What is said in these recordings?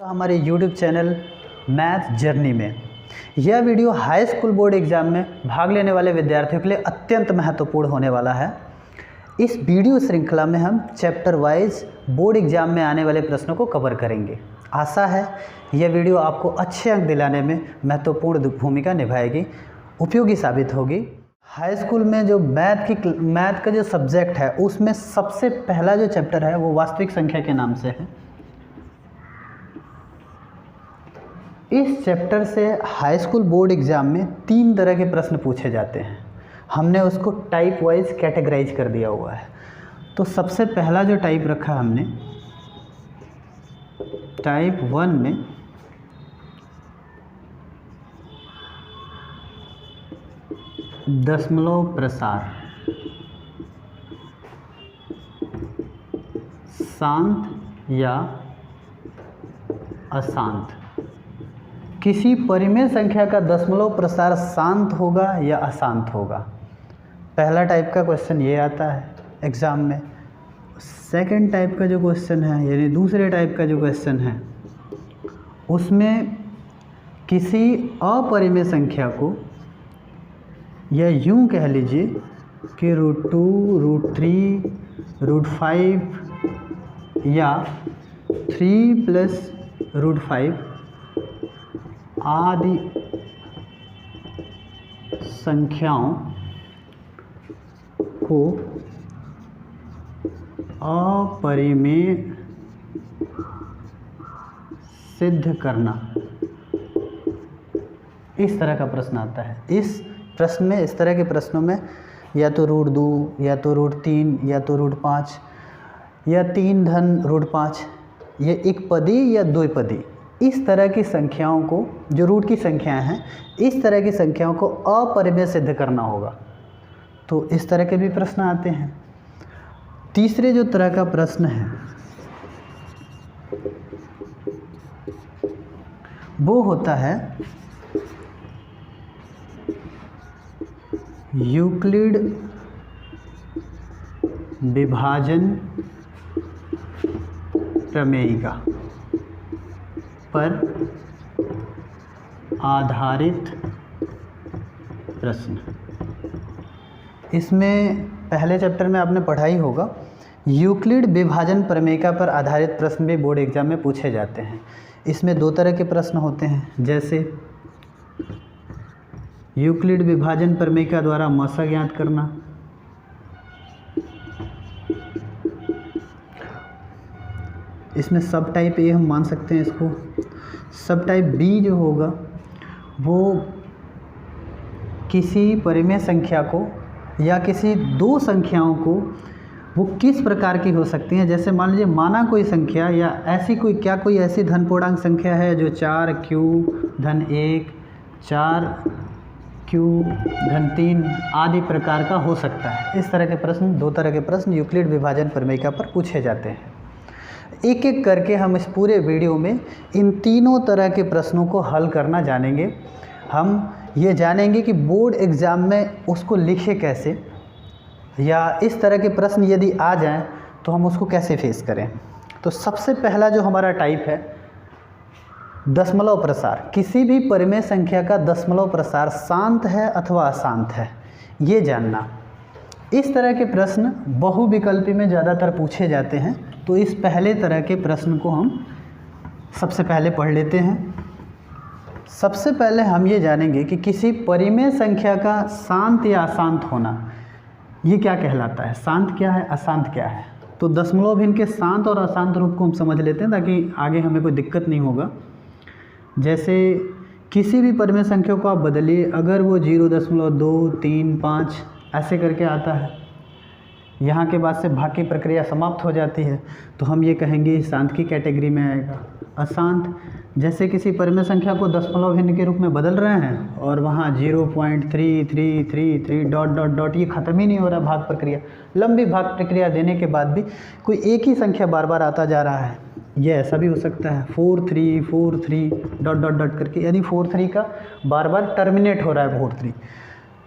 हमारे YouTube channel math journey में यह video high school board exam में भाग लेने वाले विद्यार्थियों के लिए अत्यंत महत्वपूर्ण होने वाला है। इस वीडियो श्रृंखला में हम चैप्टर वाइज बोर्ड एग्ज़ाम में आने वाले प्रश्नों को कवर करेंगे। आशा है यह वीडियो आपको अच्छे अंक दिलाने में महत्वपूर्ण भूमिका निभाएगी, उपयोगी साबित होगी। हाई स्कूल में जो मैथ का जो सब्जेक्ट है उसमें सबसे पहला जो चैप्टर है वो वास्तविक संख्या के नाम से है। इस चैप्टर से हाई स्कूल बोर्ड एग्ज़ाम में 3 तरह के प्रश्न पूछे जाते हैं। हमने उसको टाइप वाइज कैटेगराइज कर दिया हुआ है। तो सबसे पहला जो टाइप रखा हमने टाइप 1 में दशमलव प्रसार, शांत या अशांत। किसी परिमेय संख्या का दशमलव प्रसार शांत होगा या अशांत होगा। पहला टाइप का क्वेश्चन ये आता है एग्ज़ाम में। सेकंड टाइप का जो क्वेश्चन है यानी दूसरे टाइप का जो क्वेश्चन है उसमें किसी अपरिमेय संख्या को या यूं कह लीजिए कि √2, √3, √5 या 3 + √5 आदि संख्याओं को अपरिमेय सिद्ध करना, इस तरह का प्रश्न आता है। इस प्रश्न में, इस तरह के प्रश्नों में या तो √2 या तो √3 या तो √5 या 3 धन √5, ये एक पदी या द्विपदी, इस तरह की संख्याओं को, जो रूट की संख्याएं हैं, इस तरह की संख्याओं को अपरिमेय सिद्ध करना होगा। तो इस तरह के भी प्रश्न आते हैं। तीसरे जो तरह का प्रश्न है वो होता है यूक्लिड विभाजन प्रमेयिका पर आधारित प्रश्न। इसमें पहले चैप्टर में आपने पढ़ा ही होगा, यूक्लिड विभाजन प्रमेयिका पर आधारित प्रश्न भी बोर्ड एग्जाम में पूछे जाते हैं। इसमें 2 तरह के प्रश्न होते हैं, जैसे यूक्लिड विभाजन प्रमेयिका द्वारा मशक ज्ञात करना, इसमें सब टाइप ए हम मान सकते हैं इसको। सब टाइप बी जो होगा वो किसी परिमेय संख्या को या किसी 2 संख्याओं को वो किस प्रकार की हो सकती हैं। जैसे मान लीजिए माना कोई संख्या या ऐसी कोई ऐसी धन पूर्णांक संख्या है जो 4q धन 1, 4q धन 3 आदि प्रकार का हो सकता है। इस तरह के प्रश्न, 2 तरह के प्रश्न यूक्लिड विभाजन प्रमेयिका पर पूछे जाते हैं। एक एक करके हम इस पूरे वीडियो में इन तीनों तरह के प्रश्नों को हल करना जानेंगे। हम ये जानेंगे कि बोर्ड एग्ज़ाम में उसको लिखे कैसे, या इस तरह के प्रश्न यदि आ जाएं तो हम उसको कैसे फेस करें। तो सबसे पहला जो हमारा टाइप है दशमलव प्रसार। किसी भी परिमेय संख्या का दशमलव प्रसार शांत है अथवा अशांत है, ये जानना। इस तरह के प्रश्न बहुविकल्पी में ज़्यादातर पूछे जाते हैं। तो इस पहले तरह के प्रश्न को हम सबसे पहले पढ़ लेते हैं। सबसे पहले हम ये जानेंगे कि किसी परिमेय संख्या का शांत या अशांत होना ये क्या कहलाता है। शांत क्या है, अशांत क्या है। तो दशमलव भिन्न के शांत और अशांत रूप को हम समझ लेते हैं ताकि आगे हमें कोई दिक्कत नहीं होगा। जैसे किसी भी परिमेय संख्या को आप बदलिए, अगर वो 0.2, 3, 5 ऐसे करके आता है, यहाँ के बाद से भाग की प्रक्रिया समाप्त हो जाती है, तो हम ये कहेंगे शांत की कैटेगरी में आएगा। अशांत, जैसे किसी परिमेय संख्या को दशमलव भिन्न के रूप में बदल रहे हैं और वहाँ 0.3333 ... ये ख़त्म ही नहीं हो रहा भाग प्रक्रिया। लंबी भाग प्रक्रिया देने के बाद भी कोई एक ही संख्या बार बार आता जा रहा है, ये ऐसा भी हो सकता है। 4343 ... करके, यानी 43 का बार बार टर्मिनेट हो रहा है 43।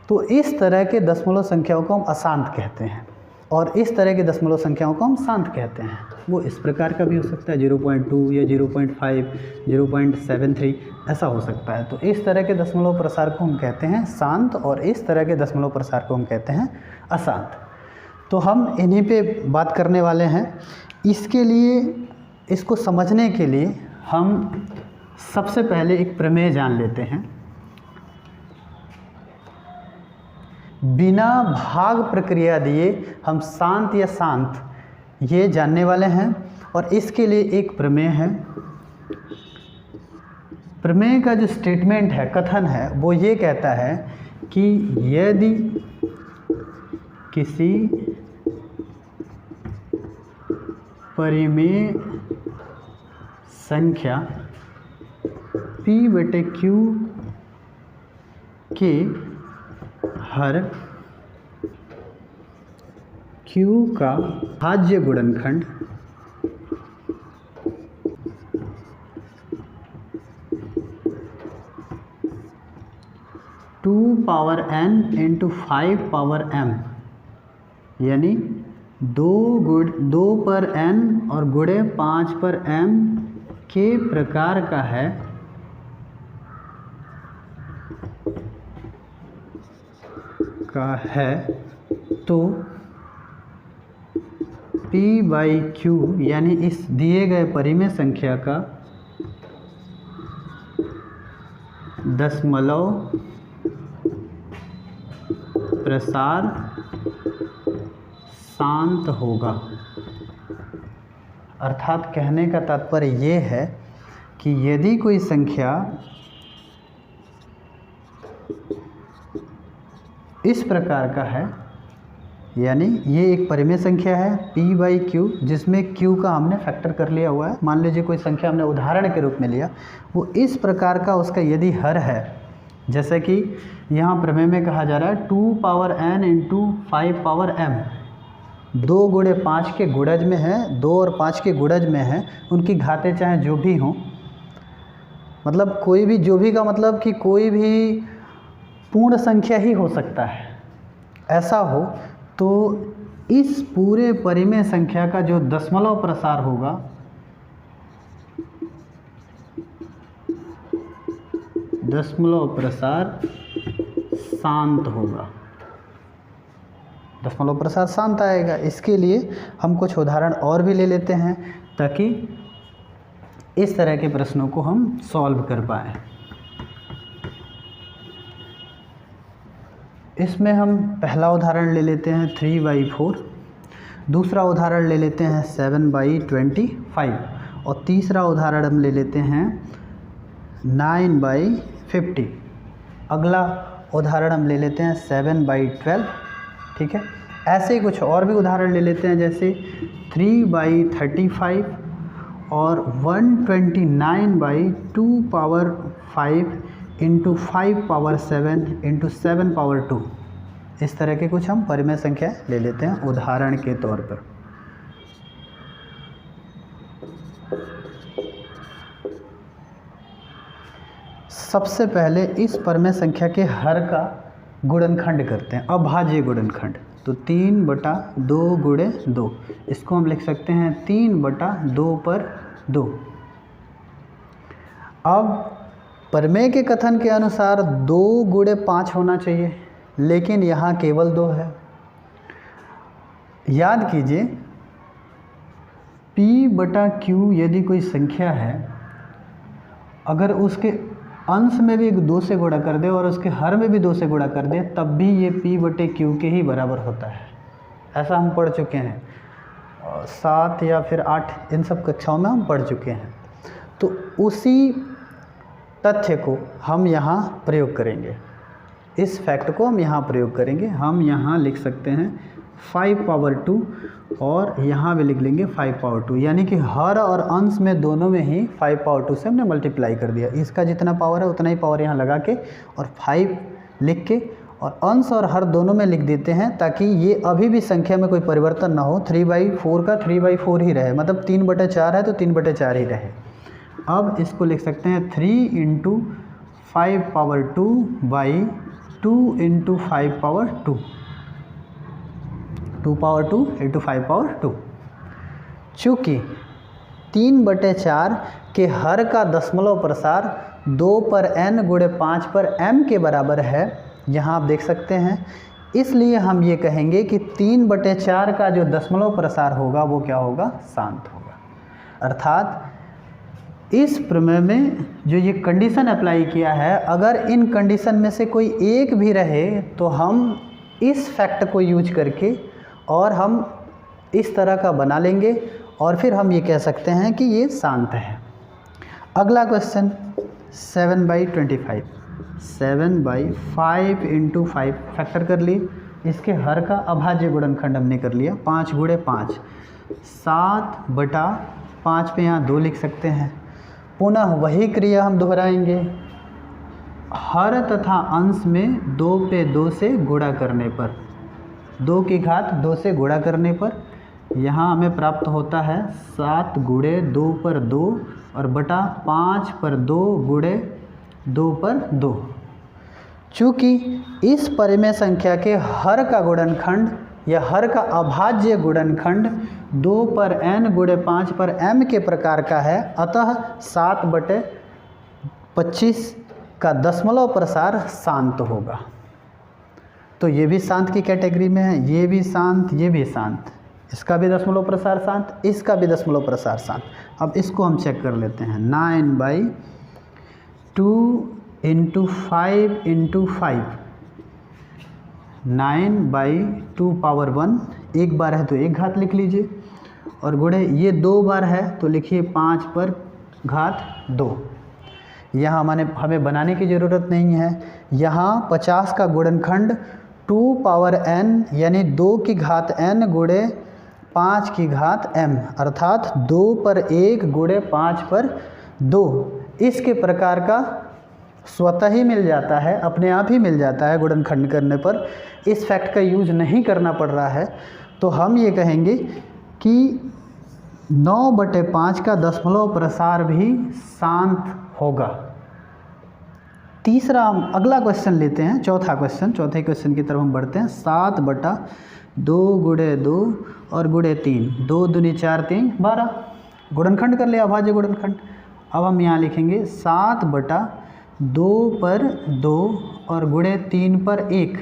तो इस तरह के दशमलव संख्याओं को हम अशांत कहते हैं। और इस तरह की दशमलव संख्याओं को हम शांत कहते हैं। वो इस प्रकार का भी हो सकता है 0.2 या 0.5, 0.73 ऐसा हो सकता है। तो इस तरह के दशमलव प्रसार को हम कहते हैं शांत और इस तरह के दशमलव प्रसार को हम कहते हैं अशांत। तो हम इन्हीं पे बात करने वाले हैं। इसके लिए, इसको समझने के लिए हम सबसे पहले एक प्रमेय जान लेते हैं। बिना भाग प्रक्रिया दिए हम शांत या शांत ये जानने वाले हैं और इसके लिए एक प्रमेय है। प्रमेय का जो स्टेटमेंट है, कथन है, वो ये कहता है कि यदि किसी परिमेय संख्या p/q के हर q का भाज्य गुणनखंड two power n into 5 power m यानी 2 पर n और गुणे 5 पर m के प्रकार का है तो p/q यानी इस दिए गए परिमेय संख्या का दशमलव प्रसार शांत होगा। अर्थात कहने का तात्पर्य ये है कि यदि कोई संख्या इस प्रकार का है, यानी ये एक परिमेय संख्या है p/q जिसमें q का हमने फैक्टर कर लिया हुआ है। मान लीजिए कोई संख्या हमने उदाहरण के रूप में लिया, वो इस प्रकार का उसका यदि हर है, जैसे कि यहाँ प्रमेय में कहा जा रहा है 2 power n into 5 power m, 2 गुणे 5 के गुणज में है, 2 और 5 के गुणज में है, उनकी घातें चाहे जो भी हों, मतलब कोई भी, जो भी का मतलब कि कोई भी पूर्ण संख्या ही हो सकता है। ऐसा हो तो इस पूरे परिमेय संख्या का जो दशमलव प्रसार होगा दशमलव प्रसार शांत होगा, दशमलव प्रसार शांत आएगा। इसके लिए हम कुछ उदाहरण और भी ले लेते हैं ताकि इस तरह के प्रश्नों को हम सॉल्व कर पाएँ। इसमें हम पहला उदाहरण ले लेते हैं 3/4, दूसरा उदाहरण ले लेते हैं 7/25 और तीसरा उदाहरण हम ले लेते हैं 9/50। अगला उदाहरण हम ले लेते हैं 7/12। ठीक है, ऐसे ही कुछ और भी उदाहरण ले लेते हैं, जैसे 3/35 और 129/2 power 5 into 5 power 7 into 7 power 2। इस तरह के कुछ हम परिमेय संख्या ले लेते हैं उदाहरण के तौर पर। सबसे पहले इस परिमेय संख्या के हर का गुणनखंड करते हैं, अभाज्य गुणनखंड। तो 3/2 गुणे 2, इसको हम लिख सकते हैं 3/2 पर 2। अब प्रमेय के कथन के अनुसार 2 गुणे 5 होना चाहिए, लेकिन यहाँ केवल 2 है। याद कीजिए p/q यदि कोई संख्या है, अगर उसके अंश में भी 2 से गुणा कर दे और उसके हर में भी 2 से गुणा कर दे, तब भी ये p/q के ही बराबर होता है। ऐसा हम पढ़ चुके हैं, 7 या फिर 8 इन सब कक्षाओं में हम पढ़ चुके हैं। तो उसी तथ्य को हम यहाँ प्रयोग करेंगे, इस फैक्ट को हम यहाँ प्रयोग करेंगे। हम यहाँ लिख सकते हैं 5 पावर 2 और यहाँ भी लिख लेंगे 5 पावर 2, यानी कि हर और अंश में दोनों में ही 5 पावर 2 से हमने मल्टीप्लाई कर दिया। इसका जितना पावर है उतना ही पावर यहाँ लगा के और 5 लिख के और अंश और हर दोनों में लिख देते हैं, ताकि ये अभी भी संख्या में कोई परिवर्तन ना हो। 3/4 का 3/4 ही रहे, मतलब 3/4 है तो 3/4 ही रहे। अब इसको लिख सकते हैं 3 into 5 power 2 by 2 into 5 power 2। 2 power 2 into 5 power 2। चूँकि 3/4 के हर का दशमलव प्रसार 2 पर n गुणे 5 पर m के बराबर है, यहाँ आप देख सकते हैं, इसलिए हम ये कहेंगे कि 3/4 का जो दशमलव प्रसार होगा वो क्या होगा, शांत होगा। अर्थात इस प्रमेय में जो ये कंडीशन अप्लाई किया है, अगर इन कंडीशन में से कोई एक भी रहे तो हम इस फैक्ट को यूज करके और हम इस तरह का बना लेंगे और फिर हम ये कह सकते हैं कि ये शांत है। अगला क्वेश्चन 7/25, 7/5 इंटू 5 फैक्टर कर लिए, इसके हर का अभाज्य गुणनखंड हमने कर लिया 5 गुणे 5, 7/5 पे यहाँ 2 लिख सकते हैं। पुनः वही क्रिया हम दोहराएंगे, हर तथा अंश में 2 पे 2 से गुणा करने पर, 2 की घात 2 से गुणा करने पर यहाँ हमें प्राप्त होता है 7 गुणे 2 पर 2 और बटा 5 पर 2 गुणे 2 पर 2। चूँकि इस परिमेय संख्या के हर का गुणनखंड या हर का अभाज्य गुणनखंड 2 पर n गुणे 5 पर m के प्रकार का है, अतः 7/25 का दशमलव प्रसार शांत होगा। तो ये भी शांत की कैटेगरी में है, ये भी शांत, ये भी शांत, इसका भी दशमलव प्रसार शांत, इसका भी दशमलव प्रसार शांत। अब इसको हम चेक कर लेते हैं। 9/2 इंटू 5 इंटू 5, 9/2 पावर 1, एक बार है तो एक घात लिख लीजिए, और गुणे ये 2 बार है तो लिखिए 5 पर घात 2। यहाँ हमें बनाने की ज़रूरत नहीं है। यहाँ 50 का गुणनखंड 2 पावर n यानी 2 की घात n गुणे 5 की घात m, अर्थात 2 पर 1 गुणे 5 पर 2, इसके प्रकार का स्वतः ही मिल जाता है, अपने आप ही मिल जाता है गुणनखंड करने पर। इस फैक्ट का यूज नहीं करना पड़ रहा है, तो हम ये कहेंगे कि 9/5 का दशमलव प्रसार भी शांत होगा। तीसरा हम अगला क्वेश्चन लेते हैं, चौथे क्वेश्चन की तरफ हम बढ़ते हैं। 7/2 गुणे 2 और गुणे 3, 2 दूनी 4 3 12, गुणनखंड कर लिया, अभाज्य गुणनखंड। अब हम यहाँ लिखेंगे 7/2 पर 2 और गुणे 3 पर 1।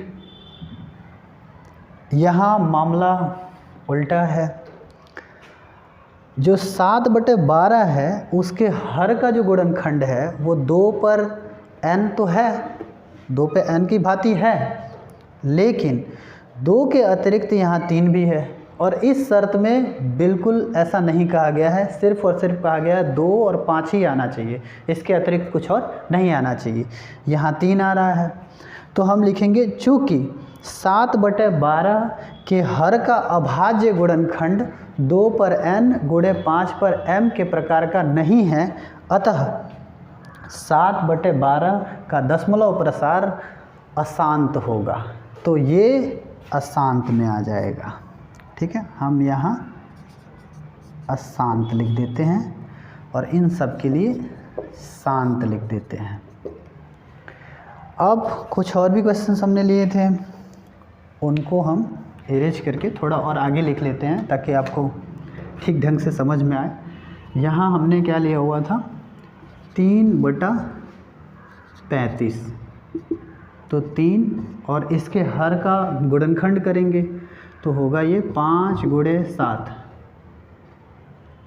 यहाँ मामला उल्टा है, जो 7/12 है उसके हर का जो गुणनखंड है वो 2 पर n तो है, 2 पे n की भांति है, लेकिन 2 के अतिरिक्त यहाँ 3 भी है, और इस शर्त में बिल्कुल ऐसा नहीं कहा गया है, सिर्फ और सिर्फ कहा गया है 2 और 5 ही आना चाहिए, इसके अतिरिक्त कुछ और नहीं आना चाहिए। यहाँ 3 आ रहा है, तो हम लिखेंगे चूँकि 7/12 के हर का अभाज्य गुणनखंड 2 पर n गुणे 5 पर m के प्रकार का नहीं है, अतः 7/12 का दशमलव प्रसार अशांत होगा। तो ये अशांत में आ जाएगा, ठीक है। हम यहाँ अशांत लिख देते हैं और इन सब के लिए शांत लिख देते हैं। अब कुछ और भी क्वेश्चंस हमने लिए थे, उनको हम इरेज करके थोड़ा और आगे लिख लेते हैं ताकि आपको ठीक ढंग से समझ में आए। यहाँ हमने क्या लिया हुआ था, 3/35, तो 3 और इसके हर का गुणनखंड करेंगे तो होगा ये 5 गुणे 7।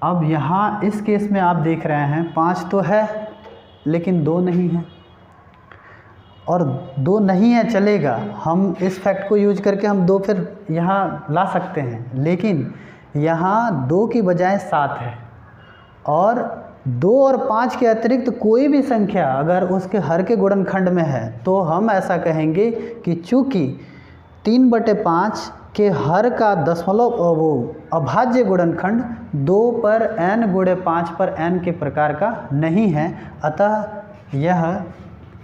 अब यहाँ इस केस में आप देख रहे हैं 5 तो है लेकिन 2 नहीं है, और 2 नहीं है चलेगा, हम इस फैक्ट को यूज करके हम 2 फिर यहाँ ला सकते हैं, लेकिन यहाँ 2 की बजाय 7 है, और 2 और 5 के अतिरिक्त कोई भी संख्या अगर उसके हर के गुणनखंड में है तो हम ऐसा कहेंगे कि चूँकि 3/5 के हर का दशमलव वो अभाज्य गुणनखंड 2 पर n गुणे 5 पर n के प्रकार का नहीं है, अतः यह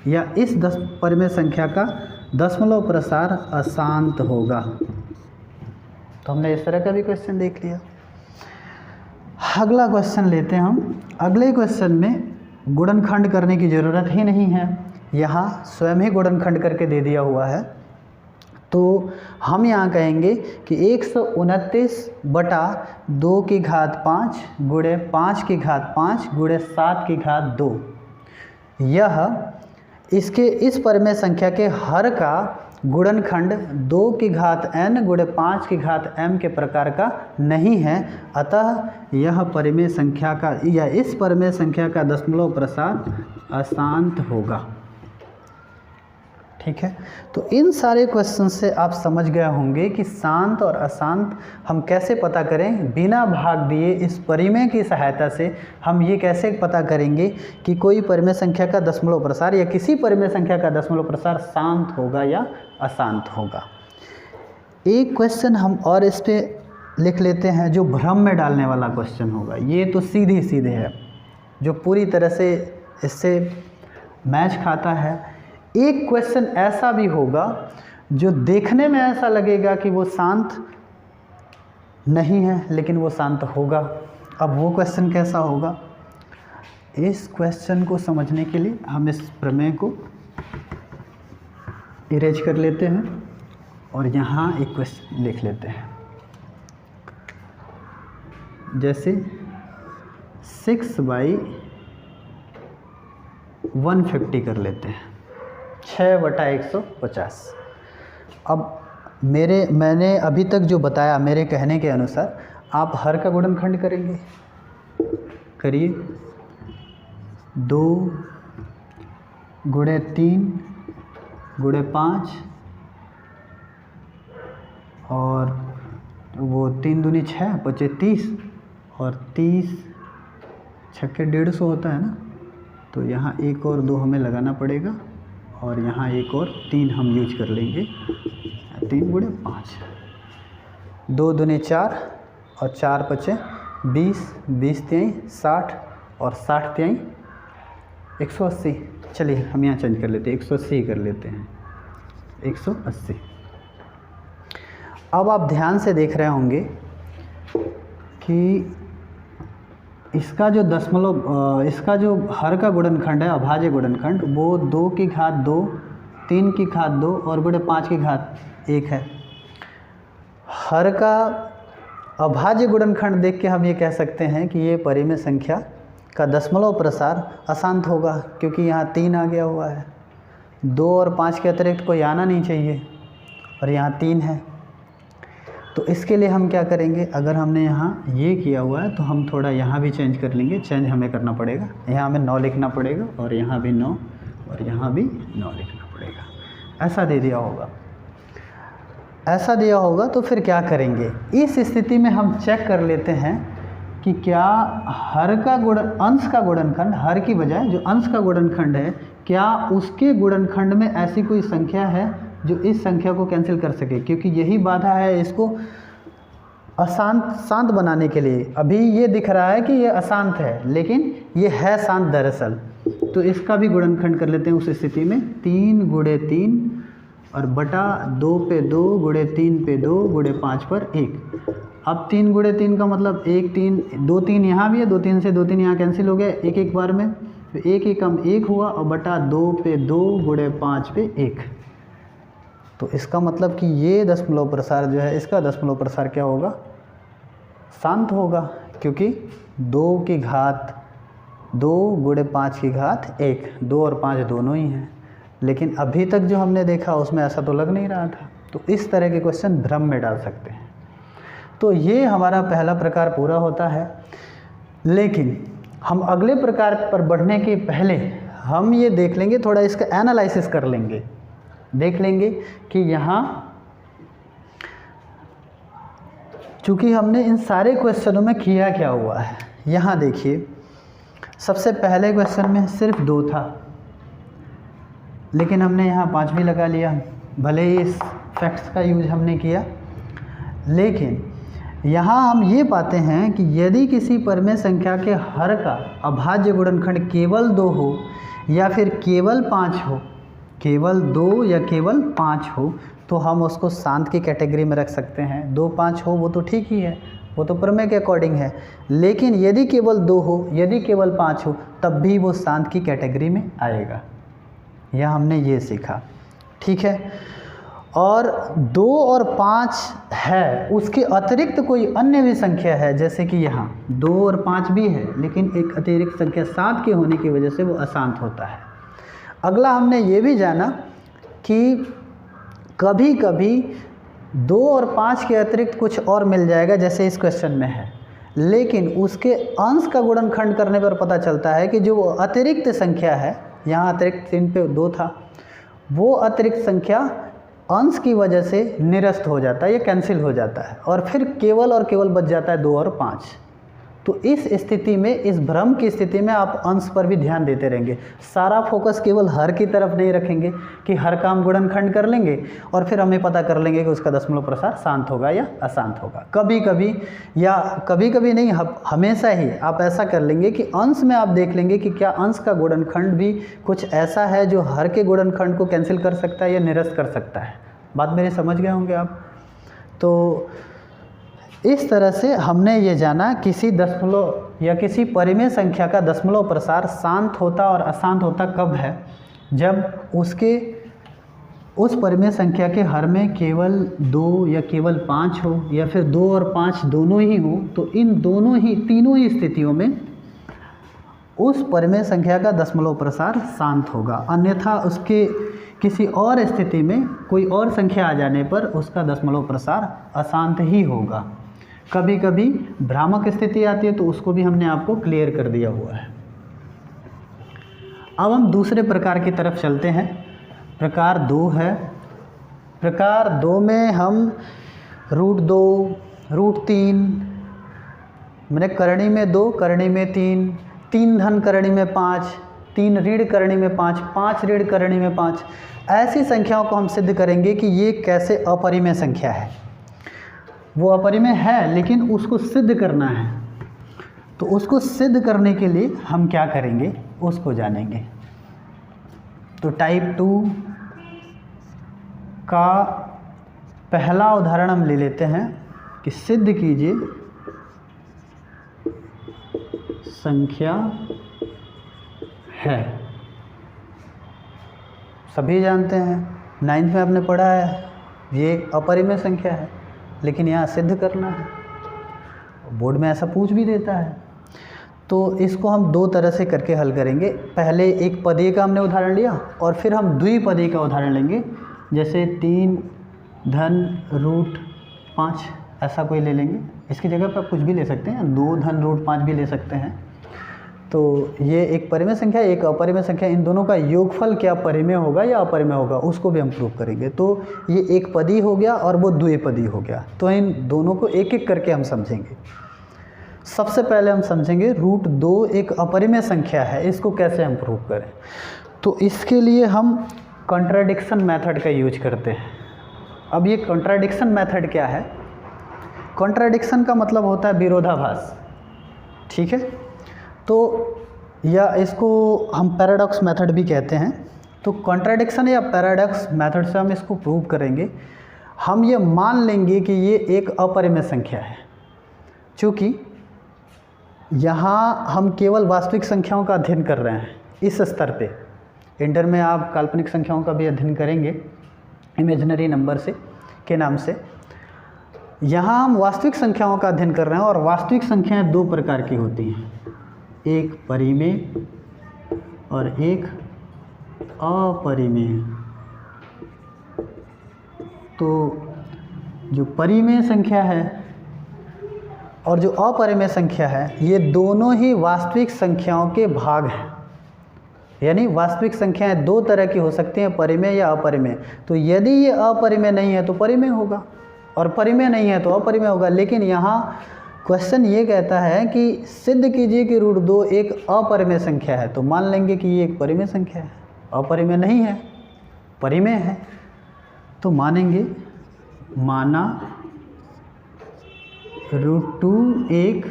या इस परिमेय संख्या का दशमलव प्रसार अशांत होगा। तो हमने इस तरह का भी क्वेश्चन देख लिया। अगला क्वेश्चन लेते हैं हम। अगले क्वेश्चन में गुणनखंड करने की ज़रूरत ही नहीं है, यहाँ स्वयं ही गुणनखंड करके दे दिया हुआ है। तो हम यहाँ कहेंगे कि 129/2 गुणे 5 गुणे 7/2, यह इसके इस परिमेय संख्या के हर का गुणनखंड 2n गुणे 5m के प्रकार का नहीं है, अतः यह परिमेय संख्या का या इस परिमेय संख्या का दशमलव प्रसार अशांत होगा। ठीक है, तो इन सारे क्वेश्चन से आप समझ गए होंगे कि शांत और अशांत हम कैसे पता करें। बिना भाग दिए इस परिमेय की सहायता से हम ये कैसे पता करेंगे कि कोई परिमेय संख्या का दशमलव प्रसार या किसी परिमेय संख्या का दशमलव प्रसार शांत होगा या अशांत होगा। एक क्वेश्चन हम और इस पे लिख लेते हैं जो भ्रम में डालने वाला क्वेश्चन होगा। ये तो सीधे सीधे है, जो पूरी तरह से इससे मैच खाता है। एक क्वेश्चन ऐसा भी होगा जो देखने में ऐसा लगेगा कि वो शांत नहीं है, लेकिन वो शांत होगा। अब वो क्वेश्चन कैसा होगा, इस क्वेश्चन को समझने के लिए हम इस प्रमेय को इरेज कर लेते हैं और यहाँ एक क्वेश्चन लिख लेते हैं। जैसे 6/150 कर लेते हैं, 6/150। अब मैंने अभी तक जो बताया मेरे कहने के अनुसार आप हर का गुणनखंड करेंगे। करिए, 2 गुणे 3 गुणे 5 और वो 3 दूनी 6 बचे 30 और 30 छक्के 150 होता है ना, तो यहाँ 1 और 2 हमें लगाना पड़ेगा और यहाँ 1 और 3 हम यूज कर लेंगे। 3 गुणे 5, 2 दूनी 4 और 4 बचे 20, 20 तिहाई 60 और 60 तिहाई 180। चलिए हम यहाँ चेंज कर लेते हैं, 180 कर लेते हैं, 180। अब आप ध्यान से देख रहे होंगे कि इसका जो दशमलव इसका जो हर का गुणनखंड है, अभाज्य गुणनखंड, वो 2 की घात 2, 3 की घात 2 और गुणे 5 की घात 1 है। हर का अभाज्य गुणनखंड देख के हम ये कह सकते हैं कि ये परिमेय संख्या का दशमलव प्रसार अशांत होगा, क्योंकि यहाँ 3 आ गया हुआ है। 2 और 5 के अतिरिक्त कोई आना नहीं चाहिए और यहाँ 3 है। तो इसके लिए हम क्या करेंगे, अगर हमने यहाँ ये किया हुआ है तो हम थोड़ा यहाँ भी चेंज कर लेंगे। चेंज हमें करना पड़ेगा, यहाँ हमें 9 लिखना पड़ेगा और यहाँ भी 9 और यहाँ भी 9 लिखना पड़ेगा। ऐसा दे दिया होगा, ऐसा दिया होगा। तो फिर क्या करेंगे, इस स्थिति में हम चेक कर लेते हैं कि क्या हर का अंश का गुणनखंड, हर की बजाय जो अंश का गुणनखंड है, क्या उसके गुणनखंड में ऐसी कोई संख्या है जो इस संख्या को कैंसिल कर सके, क्योंकि यही बाधा है इसको शांत बनाने के लिए। अभी ये दिख रहा है कि ये अशांत है, लेकिन ये है शांत दरअसल। तो इसका भी गुणनखंड कर लेते हैं उस स्थिति में, 3 गुणे 3 और बटा 2 पे 2 गुणे 3 पे 2 गुणे 5 पर 1। अब 3 गुणे 3 का मतलब 1 3 2 3 यहाँ भी है, 2 3 से 2 3 यहाँ कैंसिल हो गया एक एक बार में, तो 1 ही कम 1 हुआ और बटा 2 पे 2 गुणे 5 पे 1। तो इसका मतलब कि ये दशमलव प्रसार जो है, इसका दशमलव प्रसार क्या होगा, शांत होगा, क्योंकि 2 की घात 2 गुणे 5 की घात 1, 2 और 5 दोनों ही हैं। लेकिन अभी तक जो हमने देखा उसमें ऐसा तो लग नहीं रहा था। तो इस तरह के क्वेश्चन भ्रम में डाल सकते हैं। तो ये हमारा पहला प्रकार पूरा होता है। लेकिन हम अगले प्रकार पर बढ़ने के पहले हम ये देख लेंगे, थोड़ा इसका एनालिसिस कर लेंगे, देख लेंगे कि यहाँ चूँकि हमने इन सारे क्वेश्चनों में किया क्या हुआ है। यहाँ देखिए, सबसे पहले क्वेश्चन में सिर्फ 2 था, लेकिन हमने यहाँ 5 भी लगा लिया। भले ही इस फैक्ट्स का यूज हमने किया, लेकिन यहाँ हम ये पाते हैं कि यदि किसी परिमेय संख्या के हर का अभाज्य गुणनखंड केवल 2 हो या फिर केवल 5 हो, केवल 2 या केवल 5 हो, तो हम उसको शांत की कैटेगरी में रख सकते हैं। 2 5 हो वो तो ठीक ही है, वो तो प्रमेय के अकॉर्डिंग है। लेकिन यदि केवल 2 हो, यदि केवल 5 हो, तब भी वो शांत की कैटेगरी में आएगा। यह हमने ये सीखा, ठीक है। और 2 और 5 है, उसके अतिरिक्त कोई अन्य भी संख्या है, जैसे कि यहाँ 2 और 5 भी है, लेकिन एक अतिरिक्त संख्या 7 के होने की वजह से वो अशांत होता है। अगला हमने ये भी जाना कि कभी कभी 2 और 5 के अतिरिक्त कुछ और मिल जाएगा, जैसे इस क्वेश्चन में है, लेकिन उसके अंश का गुणनखंड करने पर पता चलता है कि जो अतिरिक्त संख्या है, यहाँ अतिरिक्त 3 पे 2 था, वो अतिरिक्त संख्या अंश की वजह से निरस्त हो जाता है या कैंसिल हो जाता है, और फिर केवल और केवल बच जाता है 2 और 5। तो इस स्थिति में, इस भ्रम की स्थिति में आप अंश पर भी ध्यान देते रहेंगे। सारा फोकस केवल हर की तरफ नहीं रखेंगे कि हर काम गुणनखंड कर लेंगे और फिर हमें पता कर लेंगे कि उसका दशमलव प्रसार शांत होगा या अशांत होगा। कभी कभी, या कभी कभी नहीं, हमेशा ही आप ऐसा कर लेंगे कि अंश में आप देख लेंगे कि क्या अंश का गुणनखंड भी कुछ ऐसा है जो हर के गुणनखंड को कैंसिल कर सकता है या निरस्त कर सकता है। बात मेरी समझ गए होंगे आप। तो इस तरह से हमने ये जाना किसी दशमलव या किसी परिमेय संख्या का दशमलव प्रसार शांत होता और अशांत होता कब है, जब उस परिमेय संख्या के हर में केवल 2 या केवल 5 हो, या फिर 2 और 5 दोनों ही हो। तो इन तीनों ही स्थितियों में उस परिमेय संख्या का दशमलव प्रसार शांत होगा। अन्यथा उसके किसी और स्थिति में कोई और संख्या आ जाने पर उसका दशमलव प्रसार अशांत ही होगा। कभी कभी भ्रामक स्थिति आती है, तो उसको भी हमने आपको क्लियर कर दिया हुआ है। अब हम दूसरे प्रकार की तरफ चलते हैं। प्रकार 2 है। प्रकार 2 में हम √2, √3, मैंने करणी में 2, करणी में 3, 3 धन करणी में 5, 3 ऋण करणी में 5, 5 ऋण करणी में 5, ऐसी संख्याओं को हम सिद्ध करेंगे कि ये कैसे अपरिमेय संख्या है। वो अपरिमेय है, लेकिन उसको सिद्ध करना है। तो उसको सिद्ध करने के लिए हम क्या करेंगे, उसको जानेंगे। तो टाइप 2 का पहला उदाहरण हम ले लेते हैं कि सिद्ध कीजिए संख्या है। सभी जानते हैं, 9th में आपने पढ़ा है, ये अपरिमेय संख्या है, लेकिन यहाँ सिद्ध करना है। बोर्ड में ऐसा पूछ भी देता है। तो इसको हम 2 तरह से करके हल करेंगे। पहले एक पदीय का हमने उदाहरण लिया, और फिर हम द्विपदीय का उदाहरण लेंगे, जैसे 3 धन √5, ऐसा कोई ले लेंगे। इसकी जगह पर आप कुछ भी ले सकते हैं, 2 धन √5 भी ले सकते हैं। तो ये एक परिमेय संख्या, एक अपरिमेय संख्या, इन दोनों का योगफल क्या परिमेय होगा या अपरिमेय होगा, उसको भी हम प्रूव करेंगे। तो ये एक पदी हो गया और वो द्विपदी हो गया। तो इन दोनों को एक एक करके हम समझेंगे। सबसे पहले हम समझेंगे √2 एक अपरिमेय संख्या है, इसको कैसे हम प्रूव करें। तो इसके लिए हम कॉन्ट्राडिक्शन मेथड का यूज करते हैं। अब ये कॉन्ट्राडिक्शन मेथड क्या है? कॉन्ट्राडिक्शन का मतलब होता है विरोधाभास, ठीक है। तो या इसको हम पैराडॉक्स मेथड भी कहते हैं। तो कॉन्ट्राडिक्शन या पैराडॉक्स मेथड से हम इसको प्रूव करेंगे। हम ये मान लेंगे कि ये एक अपरिमेय संख्या है, क्योंकि यहाँ हम केवल वास्तविक संख्याओं का अध्ययन कर रहे हैं इस स्तर पे। इंटर में आप काल्पनिक संख्याओं का भी अध्ययन करेंगे इमेजिनरी नंबर से के नाम से। यहाँ हम वास्तविक संख्याओं का अध्ययन कर रहे हैं, और वास्तविक संख्याएं 2 प्रकार की होती हैं, एक परिमेय और एक अपरिमेय। तो जो परिमेय संख्या है और जो अपरिमेय संख्या है, ये दोनों ही वास्तविक संख्याओं के भाग हैं। यानी वास्तविक संख्याएं 2 तरह की हो सकती हैं, परिमेय या अपरिमेय। तो यदि ये अपरिमेय नहीं है तो परिमेय होगा, और परिमेय नहीं है तो अपरिमेय होगा। लेकिन यहाँ क्वेश्चन ये कहता है कि सिद्ध कीजिए कि √2 एक अपरिमेय संख्या है। तो मान लेंगे कि ये एक परिमेय संख्या है, अपरिमेय नहीं है, परिमेय है। तो मानेंगे, माना √2 एक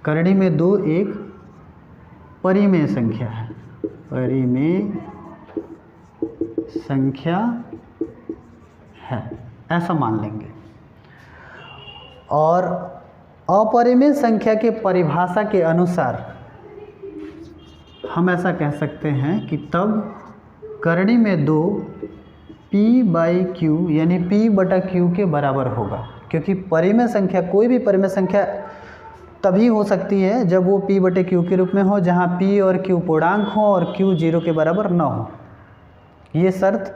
करणी में 2 एक परिमेय संख्या है, परिमेय संख्या है, ऐसा मान लेंगे। और अपरिमेय संख्या के परिभाषा के अनुसार हम ऐसा कह सकते हैं कि तब करणी में 2 p बाई क्यू यानी p बटा क्यू के बराबर होगा, क्योंकि परिमेय संख्या, कोई भी परिमेय संख्या तभी हो सकती है जब वो p बटे क्यू के रूप में हो, जहाँ p और q पूर्णांक हो और q 0 के बराबर न हो। ये शर्त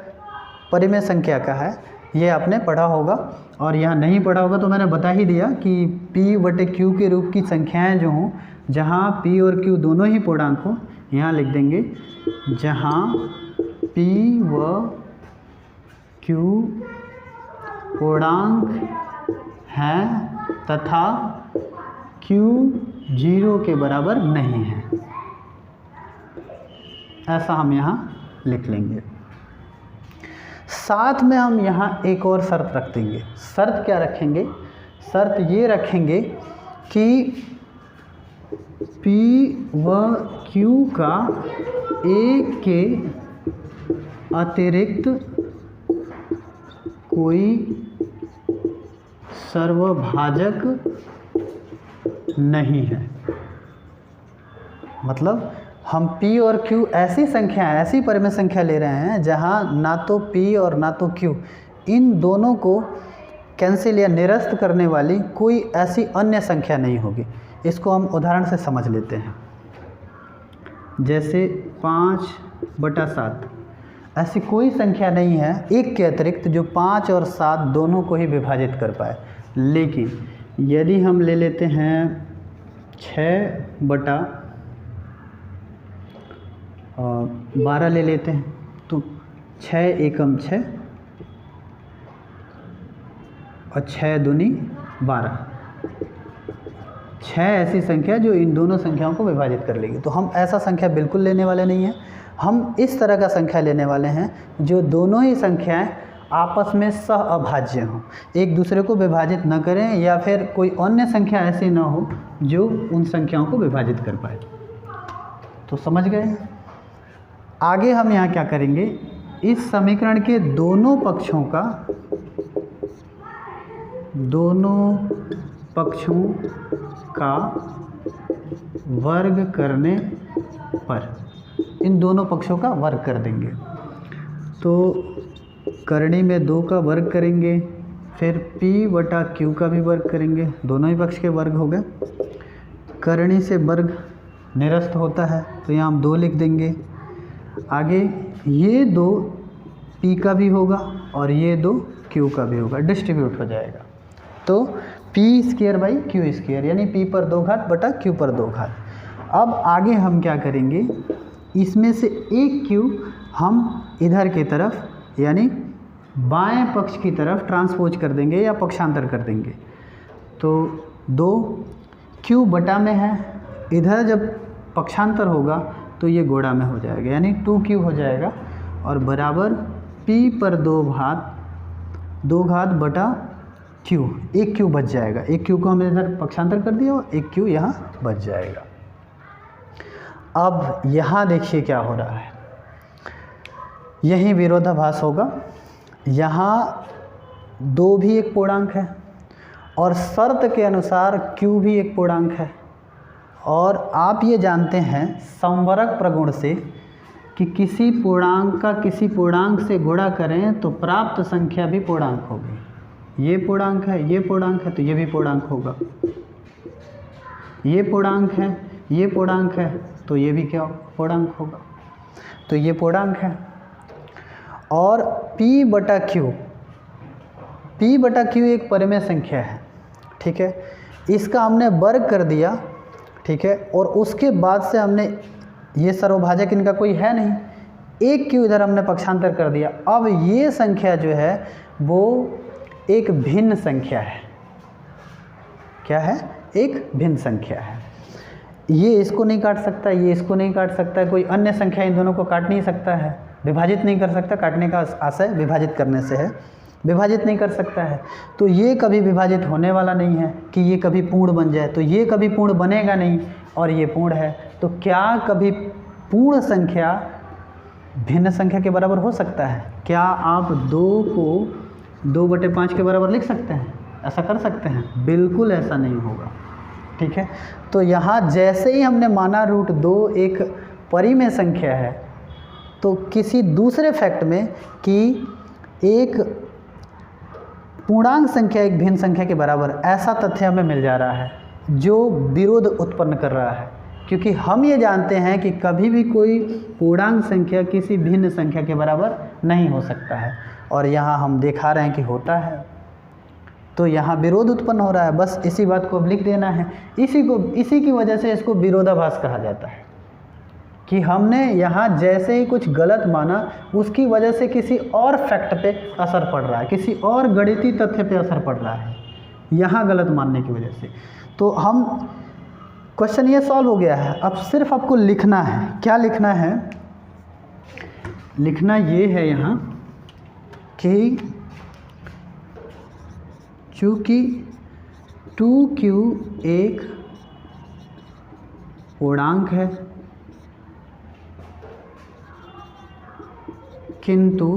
परिमेय संख्या का है, ये आपने पढ़ा होगा, और यहाँ नहीं पढ़ा होगा तो मैंने बता ही दिया कि p बटे q के रूप की संख्याएं जो हों, जहाँ p और q दोनों ही पूर्णांक हो, यहाँ लिख देंगे जहाँ p व q पूर्णांक हैं तथा q 0 के बराबर नहीं है, ऐसा हम यहाँ लिख लेंगे। साथ में हम यहाँ एक और शर्त रख देंगे। शर्त क्या रखेंगे? शर्त ये रखेंगे कि p व q का एक के अतिरिक्त कोई सर्वभाजक नहीं है। मतलब हम p और q ऐसी संख्या, ऐसी परिमेय संख्या ले रहे हैं जहाँ ना तो p और ना तो q, इन दोनों को कैंसिल या निरस्त करने वाली कोई ऐसी अन्य संख्या नहीं होगी। इसको हम उदाहरण से समझ लेते हैं। जैसे 5/7 ऐसी कोई संख्या नहीं है एक के अतिरिक्त जो 5 और 7 दोनों को ही विभाजित कर पाए। लेकिन यदि हम ले लेते हैं 6/12 ले लेते हैं, तो 6 एकम 6 और 6 दूनी 12, 6 ऐसी संख्या जो इन दोनों संख्याओं को विभाजित कर लेगी। तो हम ऐसा संख्या बिल्कुल लेने वाले नहीं हैं, हम इस तरह का संख्या लेने वाले हैं जो दोनों ही संख्याएं आपस में सह अभाज्य हों, एक दूसरे को विभाजित न करें, या फिर कोई अन्य संख्या ऐसी ना हो जो उन संख्याओं को विभाजित कर पाए। तो समझ गए? आगे हम यहाँ क्या करेंगे? इस समीकरण के दोनों पक्षों का वर्ग करने पर, इन दोनों पक्षों का वर्ग कर देंगे। तो करणी में 2 का वर्ग करेंगे, फिर p बटा q का भी वर्ग करेंगे, दोनों ही पक्ष के वर्ग हो गए। करणी से वर्ग निरस्त होता है तो यहाँ हम 2 लिख देंगे। आगे ये 2 p का भी होगा और ये 2 q का भी होगा, डिस्ट्रीब्यूट हो जाएगा। तो p² बाई q² यानी p पर 2 घात बटा q पर 2 घात। अब आगे हम क्या करेंगे? इसमें से एक q हम इधर की तरफ यानी बाएं पक्ष की तरफ ट्रांसपोज कर देंगे या पक्षांतर कर देंगे। तो 2 q बटा में है, इधर जब पक्षांतर होगा तो ये गोड़ा में हो जाएगा यानी 2q हो जाएगा, और बराबर p पर 2 घात बटा q, एक q बच जाएगा। एक q को हमने इधर पक्षांतर कर दिया और एक q यहाँ बच जाएगा। अब यहाँ देखिए क्या हो रहा है, यही विरोधाभास होगा। यहाँ 2 भी एक पूर्णांक है और शर्त के अनुसार q भी एक पूर्णांक है, और आप ये जानते हैं समवर्ग प्रगुण से कि किसी पूर्णांक का किसी पूर्णांक से गुणा करें तो प्राप्त संख्या भी पूर्णांक होगी। ये पूर्णांक है, ये पूर्णांक है, तो ये भी पूर्णांक होगा। ये पूर्णांक है, ये पूर्णांक है, तो ये भी क्या पूर्णांक होगा। तो ये पूर्णांक है। और p बटा q एक परिमेय संख्या है, ठीक है। इसका हमने वर्ग कर दिया, ठीक है, और उसके बाद से हमने ये सर्वभाजक इनका कोई है नहीं, एक q इधर हमने पक्षांतर कर दिया। अब ये संख्या जो है वो एक भिन्न संख्या है। क्या है? एक भिन्न संख्या है। ये इसको नहीं काट सकता, ये इसको नहीं काट सकता, कोई अन्य संख्या इन दोनों को काट नहीं सकता है, विभाजित नहीं कर सकता। काटने का आशय विभाजित करने से है, विभाजित नहीं कर सकता है। तो ये कभी विभाजित होने वाला नहीं है कि ये कभी पूर्ण बन जाए, तो ये कभी पूर्ण बनेगा नहीं, और ये पूर्ण है। तो क्या कभी पूर्ण संख्या भिन्न संख्या के बराबर हो सकता है? क्या आप 2 को 2/5 के बराबर लिख सकते हैं? ऐसा कर सकते हैं? बिल्कुल ऐसा नहीं होगा, ठीक है। तो यहाँ जैसे ही हमने माना √2 एक परिमेय संख्या है, तो किसी दूसरे फैक्ट में कि एक पूर्णांक संख्या एक भिन्न संख्या के बराबर, ऐसा तथ्य हमें मिल जा रहा है जो विरोध उत्पन्न कर रहा है, क्योंकि हम ये जानते हैं कि कभी भी कोई पूर्णांक संख्या किसी भिन्न संख्या के बराबर नहीं हो सकता है, और यहाँ हम दिखा रहे हैं कि होता है, तो यहाँ विरोध उत्पन्न हो रहा है। बस इसी बात को अब लिख देना है। इसी की वजह से इसको विरोधाभास कहा जाता है, कि हमने यहाँ जैसे ही कुछ गलत माना उसकी वजह से किसी और फैक्ट पे असर पड़ रहा है, किसी और गणितीय तथ्य पे असर पड़ रहा है यहाँ गलत मानने की वजह से। तो हम क्वेश्चन ये सॉल्व हो गया है। अब सिर्फ आपको लिखना है, क्या लिखना है, लिखना ये है यहाँ कि चूँकि 2q एक पूर्णांक है, किंतु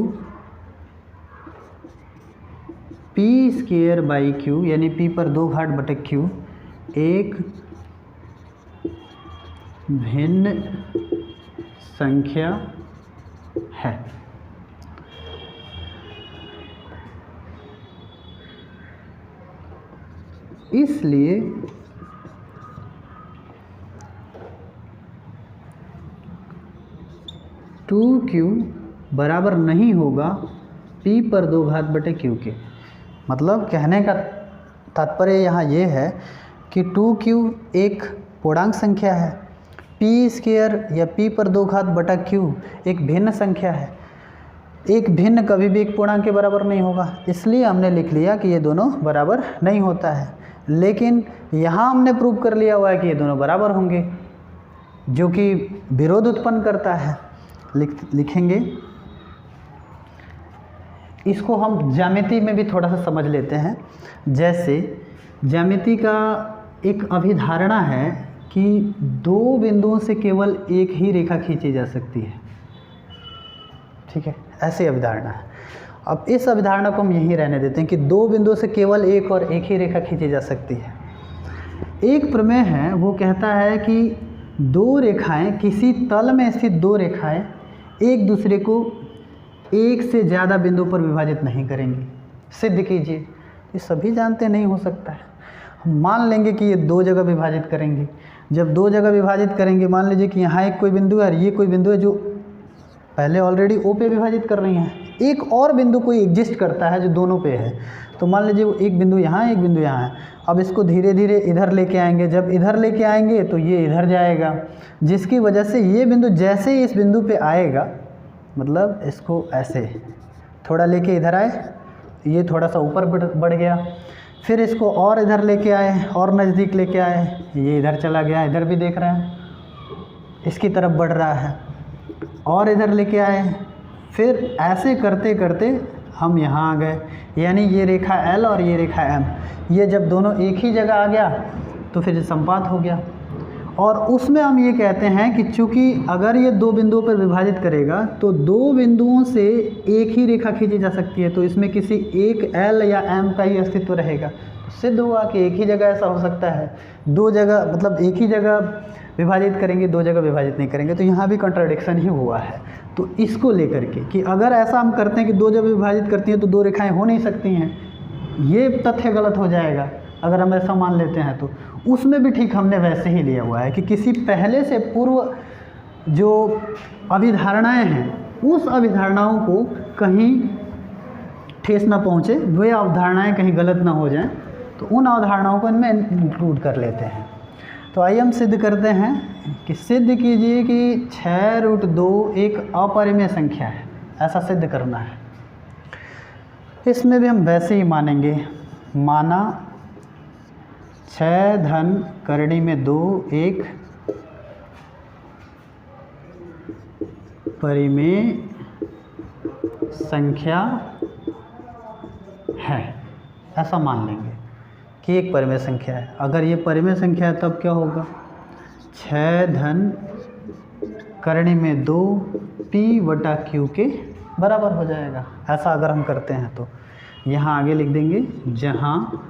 p² यानी p पर 2 घात बटे q एक भिन्न संख्या है। इसलिए टू क्यू बराबर नहीं होगा p पर 2 घात बटे q के। मतलब कहने का तात्पर्य यहाँ ये है कि 2q एक पूर्णांक संख्या है, p² या p पर 2 घात बटा q एक भिन्न संख्या है। एक भिन्न कभी भी एक पूर्णांक के बराबर नहीं होगा, इसलिए हमने लिख लिया कि ये दोनों बराबर नहीं होता है। लेकिन यहाँ हमने प्रूव कर लिया हुआ है कि ये दोनों बराबर होंगे, जो कि विरोध उत्पन्न करता है। लिखेंगे इसको हम ज्यामिति में भी थोड़ा सा समझ लेते हैं। जैसे ज्यामिति का एक अभिधारणा है कि दो बिंदुओं से केवल एक ही रेखा खींची जा सकती है, ठीक है, ऐसी अभिधारणा है। अब इस अभिधारणा को हम यहीं रहने देते हैं कि दो बिंदुओं से केवल एक और एक ही रेखा खींची जा सकती है। एक प्रमेय है वो कहता है कि दो रेखाएं, किसी तल में स्थित दो रेखाएं एक दूसरे को एक से ज़्यादा बिंदु पर विभाजित नहीं करेंगी। सिद्ध कीजिए। ये सभी जानते नहीं हो सकता है। हम मान लेंगे कि ये दो जगह विभाजित करेंगे। जब दो जगह विभाजित करेंगे, मान लीजिए कि यहाँ एक कोई बिंदु है और ये कोई बिंदु है जो पहले ऑलरेडी ओ पे विभाजित कर रही हैं। एक और बिंदु कोई एग्जिस्ट करता है जो दोनों पे है, तो मान लीजिए वो एक बिंदु यहाँ है, एक बिंदु यहाँ है। अब इसको धीरे धीरे इधर लेके आएंगे। जब इधर लेके आएंगे तो ये इधर जाएगा, जिसकी वजह से ये बिंदु जैसे ही इस बिंदु पे आएगा, मतलब इसको ऐसे थोड़ा लेके इधर आए, ये थोड़ा सा ऊपर बढ़ गया, फिर इसको और इधर लेके आए और नज़दीक लेके आए, ये इधर चला गया, इधर भी देख रहे हैं इसकी तरफ बढ़ रहा है, और इधर लेके आए, फिर ऐसे करते करते हम यहाँ आ गए। यानी ये रेखा L और ये रेखा M, ये जब दोनों एक ही जगह आ गया तो फिर संपात हो गया। और उसमें हम ये कहते हैं कि चूँकि अगर ये दो बिंदुओं पर विभाजित करेगा तो दो बिंदुओं से एक ही रेखा खींची जा सकती है, तो इसमें किसी एक L या M का ही अस्तित्व रहेगा। तो सिद्ध हुआ कि एक ही जगह ऐसा हो सकता है। दो जगह मतलब एक ही जगह विभाजित करेंगे, दो जगह विभाजित नहीं करेंगे, तो यहाँ भी कॉन्ट्राडिक्शन ही हुआ है। तो इसको लेकर के कि अगर ऐसा हम करते हैं कि दो जगह विभाजित करती हैं तो दो रेखाएं हो नहीं सकती हैं, ये तथ्य गलत हो जाएगा अगर हम ऐसा मान लेते हैं। तो उसमें भी ठीक हमने वैसे ही लिया हुआ है कि किसी पहले से पूर्व जो अभिधारणाएं हैं उस अभिधारणाओं को कहीं ठेस ना पहुँचे, वे अवधारणाएं कहीं गलत ना हो जाएं, तो उन अवधारणाओं को इनमें इंक्लूड कर लेते हैं। तो आइए हम सिद्ध करते हैं कि सिद्ध कीजिए कि 6√2 एक अपरिमेय संख्या है, ऐसा सिद्ध करना है। इसमें भी हम वैसे ही मानेंगे। माना 6 धन करणी में 2 एक परिमेय संख्या है, ऐसा मान लेंगे कि एक परिमेय संख्या है। अगर ये परिमेय संख्या है तब क्या होगा, 6 धन करणी में 2 p/q के बराबर हो जाएगा। ऐसा अगर हम करते हैं तो यहाँ आगे लिख देंगे, जहाँ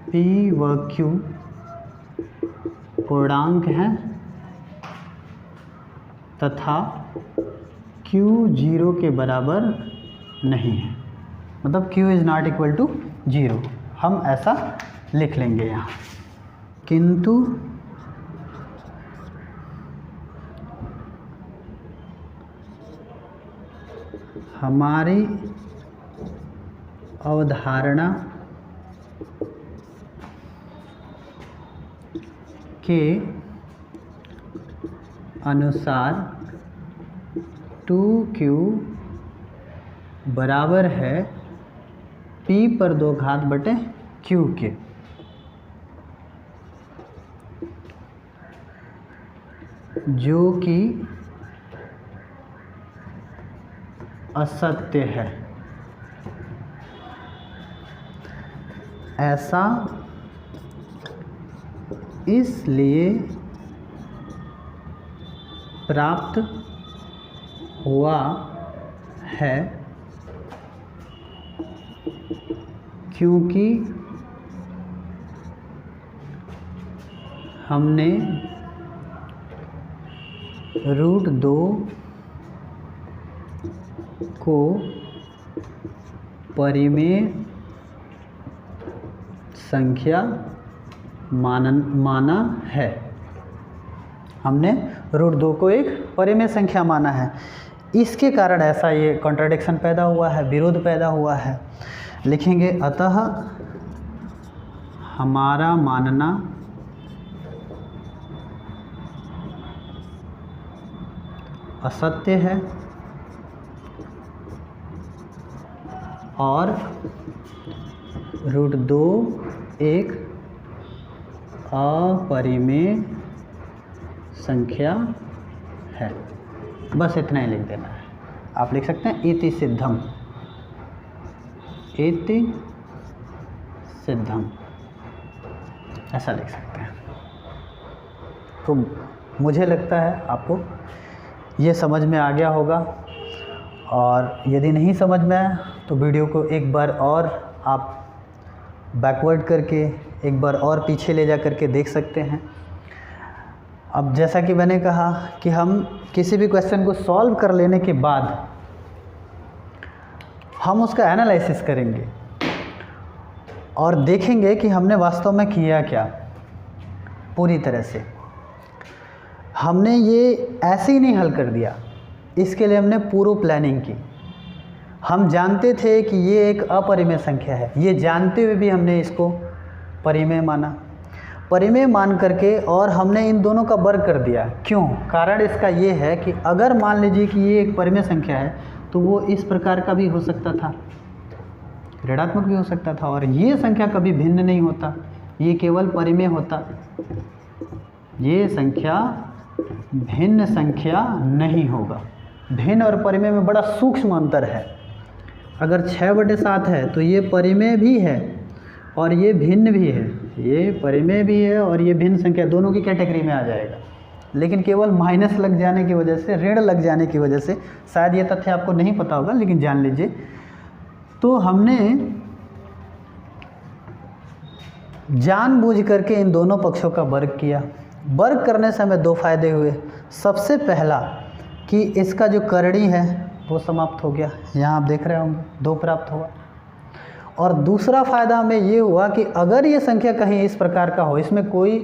p व q पूर्णांक हैं तथा q 0 के बराबर नहीं है, मतलब q is not equal to 0, हम ऐसा लिख लेंगे यहाँ। किंतु हमारी अवधारणा के अनुसार 2q बराबर है p पर 2 घात बटे q के। जो कि असत्य है। ऐसा इसलिए प्राप्त हुआ है क्योंकि हमने √2 को परिमेय संख्या माना है। हमने √2 को एक परिमेय संख्या माना है, इसके कारण ऐसा ये कॉन्ट्राडिक्शन पैदा हुआ है, विरोध पैदा हुआ है। लिखेंगे अतः हमारा मानना असत्य है और √2 एक अपरिमेय संख्या है। बस इतना ही लिख देना है। आप लिख सकते हैं इति सिद्धम, इति सिद्धम, ऐसा लिख सकते हैं। तो मुझे लगता है आपको ये समझ में आ गया होगा, और यदि नहीं समझ में आया तो वीडियो को एक बार और आप बैकवर्ड करके एक बार और पीछे ले जा करके देख सकते हैं। अब जैसा कि मैंने कहा कि हम किसी भी क्वेश्चन को सॉल्व कर लेने के बाद हम उसका एनालिसिस करेंगे और देखेंगे कि हमने वास्तव में किया क्या। पूरी तरह से हमने ये ऐसे ही नहीं हल कर दिया, इसके लिए हमने पूर्व प्लानिंग की। हम जानते थे कि ये एक अपरिमेय संख्या है, ये जानते हुए भी हमने इसको परिमेय माना। परिमेय मान करके और हमने इन दोनों का वर्ग कर दिया। क्यों? कारण इसका ये है कि अगर मान लीजिए कि ये एक परिमेय संख्या है तो वो इस प्रकार का भी हो सकता था, ऋणात्मक भी हो सकता था, और ये संख्या कभी भिन्न नहीं होता, ये केवल परिमेय होता। ये संख्या भिन्न संख्या नहीं होगा। भिन्न और परिमेय में बड़ा सूक्ष्म अंतर है। अगर 6/7 है तो ये परिमेय भी है और ये भिन्न भी है, ये परिमेय भी है और ये भिन्न संख्या, दोनों की कैटेगरी में आ जाएगा। लेकिन केवल माइनस लग जाने की वजह से, ऋण लग जाने की वजह से, शायद ये तथ्य आपको नहीं पता होगा लेकिन जान लीजिए, तो हमने जानबूझ करके इन दोनों पक्षों का वर्ग किया। वर्ग करने से हमें 2 फायदे हुए। सबसे पहला कि इसका जो करणी है वो समाप्त हो गया, यहाँ आप देख रहे होंगे 2 प्राप्त हुआ। और दूसरा फ़ायदा हमें ये हुआ कि अगर ये संख्या कहीं इस प्रकार का हो, इसमें कोई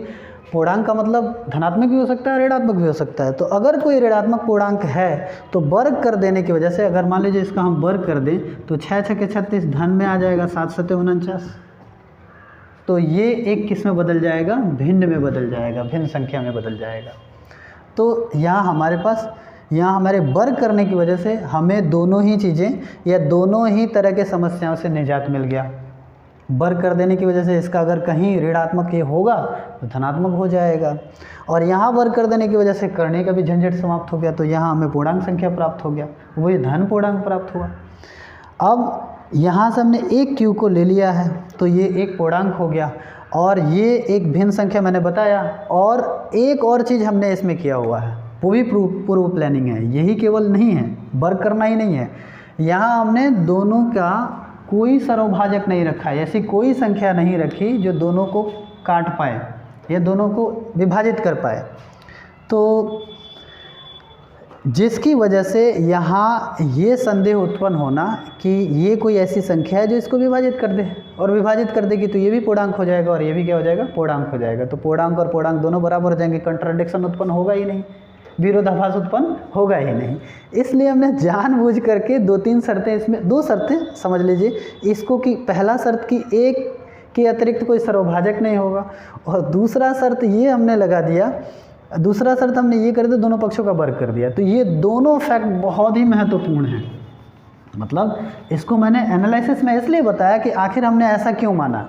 पूर्णांक का मतलब धनात्मक भी हो सकता है, ऋणात्मक भी हो सकता है, तो अगर कोई ऋणात्मक पूर्णांक है तो वर्ग कर देने की वजह से, अगर मान लीजिए इसका हम वर्ग कर दें तो 6 × 6 = 36 धन में आ जाएगा, 7 × 7 = 49, तो ये एक किस में बदल जाएगा? भिन्न में बदल जाएगा, भिन्न संख्या में बदल जाएगा। तो यहाँ हमारे पास, यहाँ हमारे वर्ग करने की वजह से हमें दोनों ही चीज़ें या दोनों ही तरह के समस्याओं से निजात मिल गया। वर्ग कर देने की वजह से इसका अगर कहीं ऋणात्मक ये होगा तो धनात्मक हो जाएगा, और यहाँ वर्ग कर देने की वजह से करने का भी झंझट समाप्त हो गया। तो यहाँ हमें पूर्णांक संख्या प्राप्त हो गया, वही धन पूर्णांक प्राप्त हुआ। अब यहाँ से हमने एक q को ले लिया है तो ये एक पूर्णांक हो गया, और ये एक भिन्न संख्या मैंने बताया। और एक और चीज़ हमने इसमें किया हुआ है, वो भी पूर्व प्लानिंग है। यही केवल नहीं है, वर्ग करना ही नहीं है, यहाँ हमने दोनों का कोई सर्वभाजक नहीं रखा है। ऐसी कोई संख्या नहीं रखी जो दोनों को काट पाए या दोनों को विभाजित कर पाए। तो जिसकी वजह से यहाँ ये संदेह उत्पन्न होना कि ये कोई ऐसी संख्या है जो इसको विभाजित कर दे, और विभाजित कर देगी तो ये भी पूर्णांक हो जाएगा और ये भी क्या हो जाएगा, पूर्णांक हो जाएगा। तो पूर्णांक और पूर्णांक दोनों बराबर हो जाएंगे, कंट्राडिक्शन उत्पन्न होगा ही नहीं, विरोधाभास उत्पन्न होगा ही नहीं। इसलिए हमने जानबूझ करके 2-3 शर्तें, इसमें 2 शर्तें समझ लीजिए इसको, कि पहला शर्त कि एक के अतिरिक्त कोई सर्वभाजक नहीं होगा, और दूसरा शर्त ये हमने लगा दिया, दूसरा शर्त हमने ये कर दिया, दोनों पक्षों का वर्ग कर दिया। तो ये दोनों फैक्ट बहुत ही महत्वपूर्ण हैं। मतलब इसको मैंने एनालिसिस में इसलिए बताया कि आखिर हमने ऐसा क्यों माना।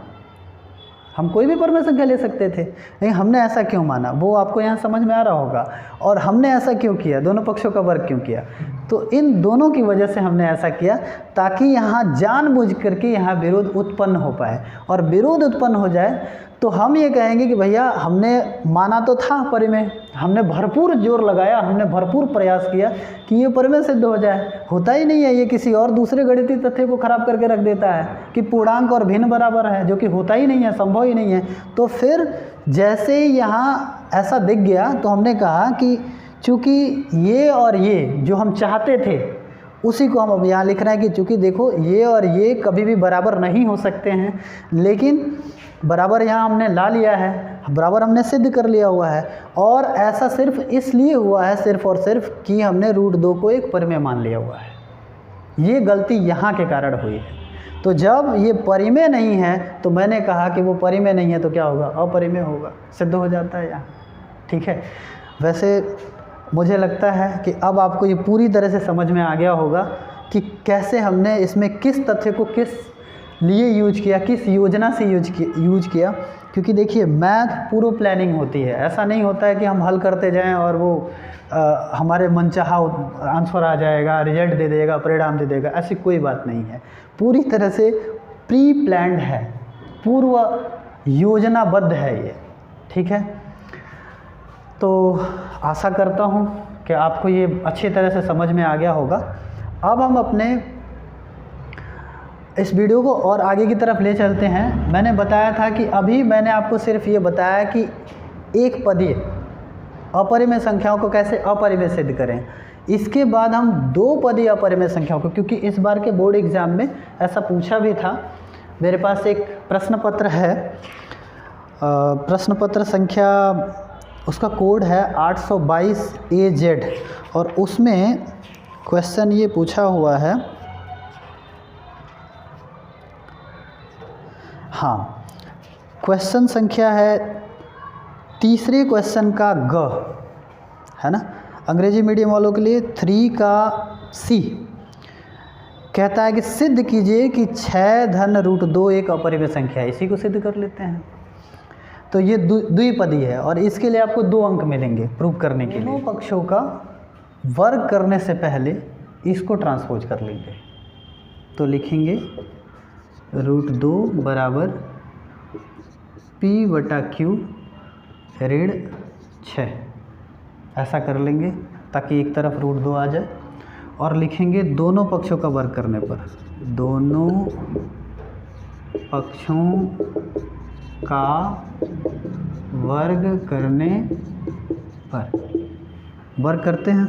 हम कोई भी परमेय संख्या ले सकते थे, लेकिन हमने ऐसा क्यों माना वो आपको यहाँ समझ में आ रहा होगा। और हमने ऐसा क्यों किया, दोनों पक्षों का वर्ग क्यों किया, तो इन दोनों की वजह से हमने ऐसा किया ताकि यहाँ जानबूझ करके यहाँ विरोध उत्पन्न हो पाए। और विरोध उत्पन्न हो जाए तो हम ये कहेंगे कि भैया हमने माना तो था परिमेय, हमने भरपूर जोर लगाया, हमने भरपूर प्रयास किया कि ये परिमेय सिद्ध हो जाए, होता ही नहीं है। ये किसी और दूसरे गणितीय तथ्य को खराब करके रख देता है कि पूर्णांक और भिन्न बराबर है, जो कि होता ही नहीं है, संभव ही नहीं है। तो फिर जैसे ही यहाँ ऐसा दिख गया तो हमने कहा कि चूँकि ये और ये जो हम चाहते थे उसी को हम अब यहाँ लिख रहे हैं कि चूँकि देखो ये और ये कभी भी बराबर नहीं हो सकते हैं, लेकिन बराबर यहाँ हमने ला लिया है, बराबर हमने सिद्ध कर लिया हुआ है। और ऐसा सिर्फ इसलिए हुआ है, सिर्फ और सिर्फ कि हमने √2 को एक परिमेय मान लिया हुआ है। ये गलती यहाँ के कारण हुई है। तो जब ये परिमेय नहीं है तो मैंने कहा कि वो परिमेय नहीं है तो क्या होगा, अपरिमेय होगा, सिद्ध हो जाता है यहाँ। ठीक है, वैसे मुझे लगता है कि अब आपको ये पूरी तरह से समझ में आ गया होगा कि कैसे हमने इसमें किस तथ्य को किस लिए यूज किया, किस योजना से यूज किया। क्योंकि देखिए मैथ पूर्व प्लानिंग होती है, ऐसा नहीं होता है कि हम हल करते जाएं और वो हमारे मनचाहा आंसर आ जाएगा, रिजल्ट दे देगा, परिणाम दे देगा, ऐसी कोई बात नहीं है। पूरी तरह से प्री प्लान्ड है, पूर्व योजनाबद्ध है ये। ठीक है, तो आशा करता हूँ कि आपको ये अच्छी तरह से समझ में आ गया होगा। अब हम अपने इस वीडियो को और आगे की तरफ ले चलते हैं। मैंने बताया था कि अभी मैंने आपको सिर्फ ये बताया कि एक पदीय अपरिमेय संख्याओं को कैसे अपरिमेय सिद्ध करें। इसके बाद हम 2 पदीय अपरिमेय संख्याओं को, क्योंकि इस बार के बोर्ड एग्ज़ाम में ऐसा पूछा भी था, मेरे पास एक प्रश्न पत्र है, प्रश्न पत्र संख्या उसका कोड है 822 AZ, और उसमें क्वेश्चन ये पूछा हुआ है, हाँ क्वेश्चन संख्या है तीसरे क्वेश्चन का ग है ना, अंग्रेजी मीडियम वालों के लिए 3 का C कहता है कि सिद्ध कीजिए कि 6 धन √2 एक अपरिमेय संख्या है। इसी को सिद्ध कर लेते हैं। तो ये द्विपदी है और इसके लिए आपको 2 अंक मिलेंगे प्रूव करने के लिए। दोनों पक्षों का वर्ग करने से पहले इसको ट्रांसपोज कर लेंगे, तो लिखेंगे √2 बराबर P/Q ऋण 6, ऐसा कर लेंगे ताकि एक तरफ √2 आ जाए, और लिखेंगे दोनों पक्षों का वर्ग करने पर, दोनों पक्षों का वर्ग करने पर, वर्ग करते हैं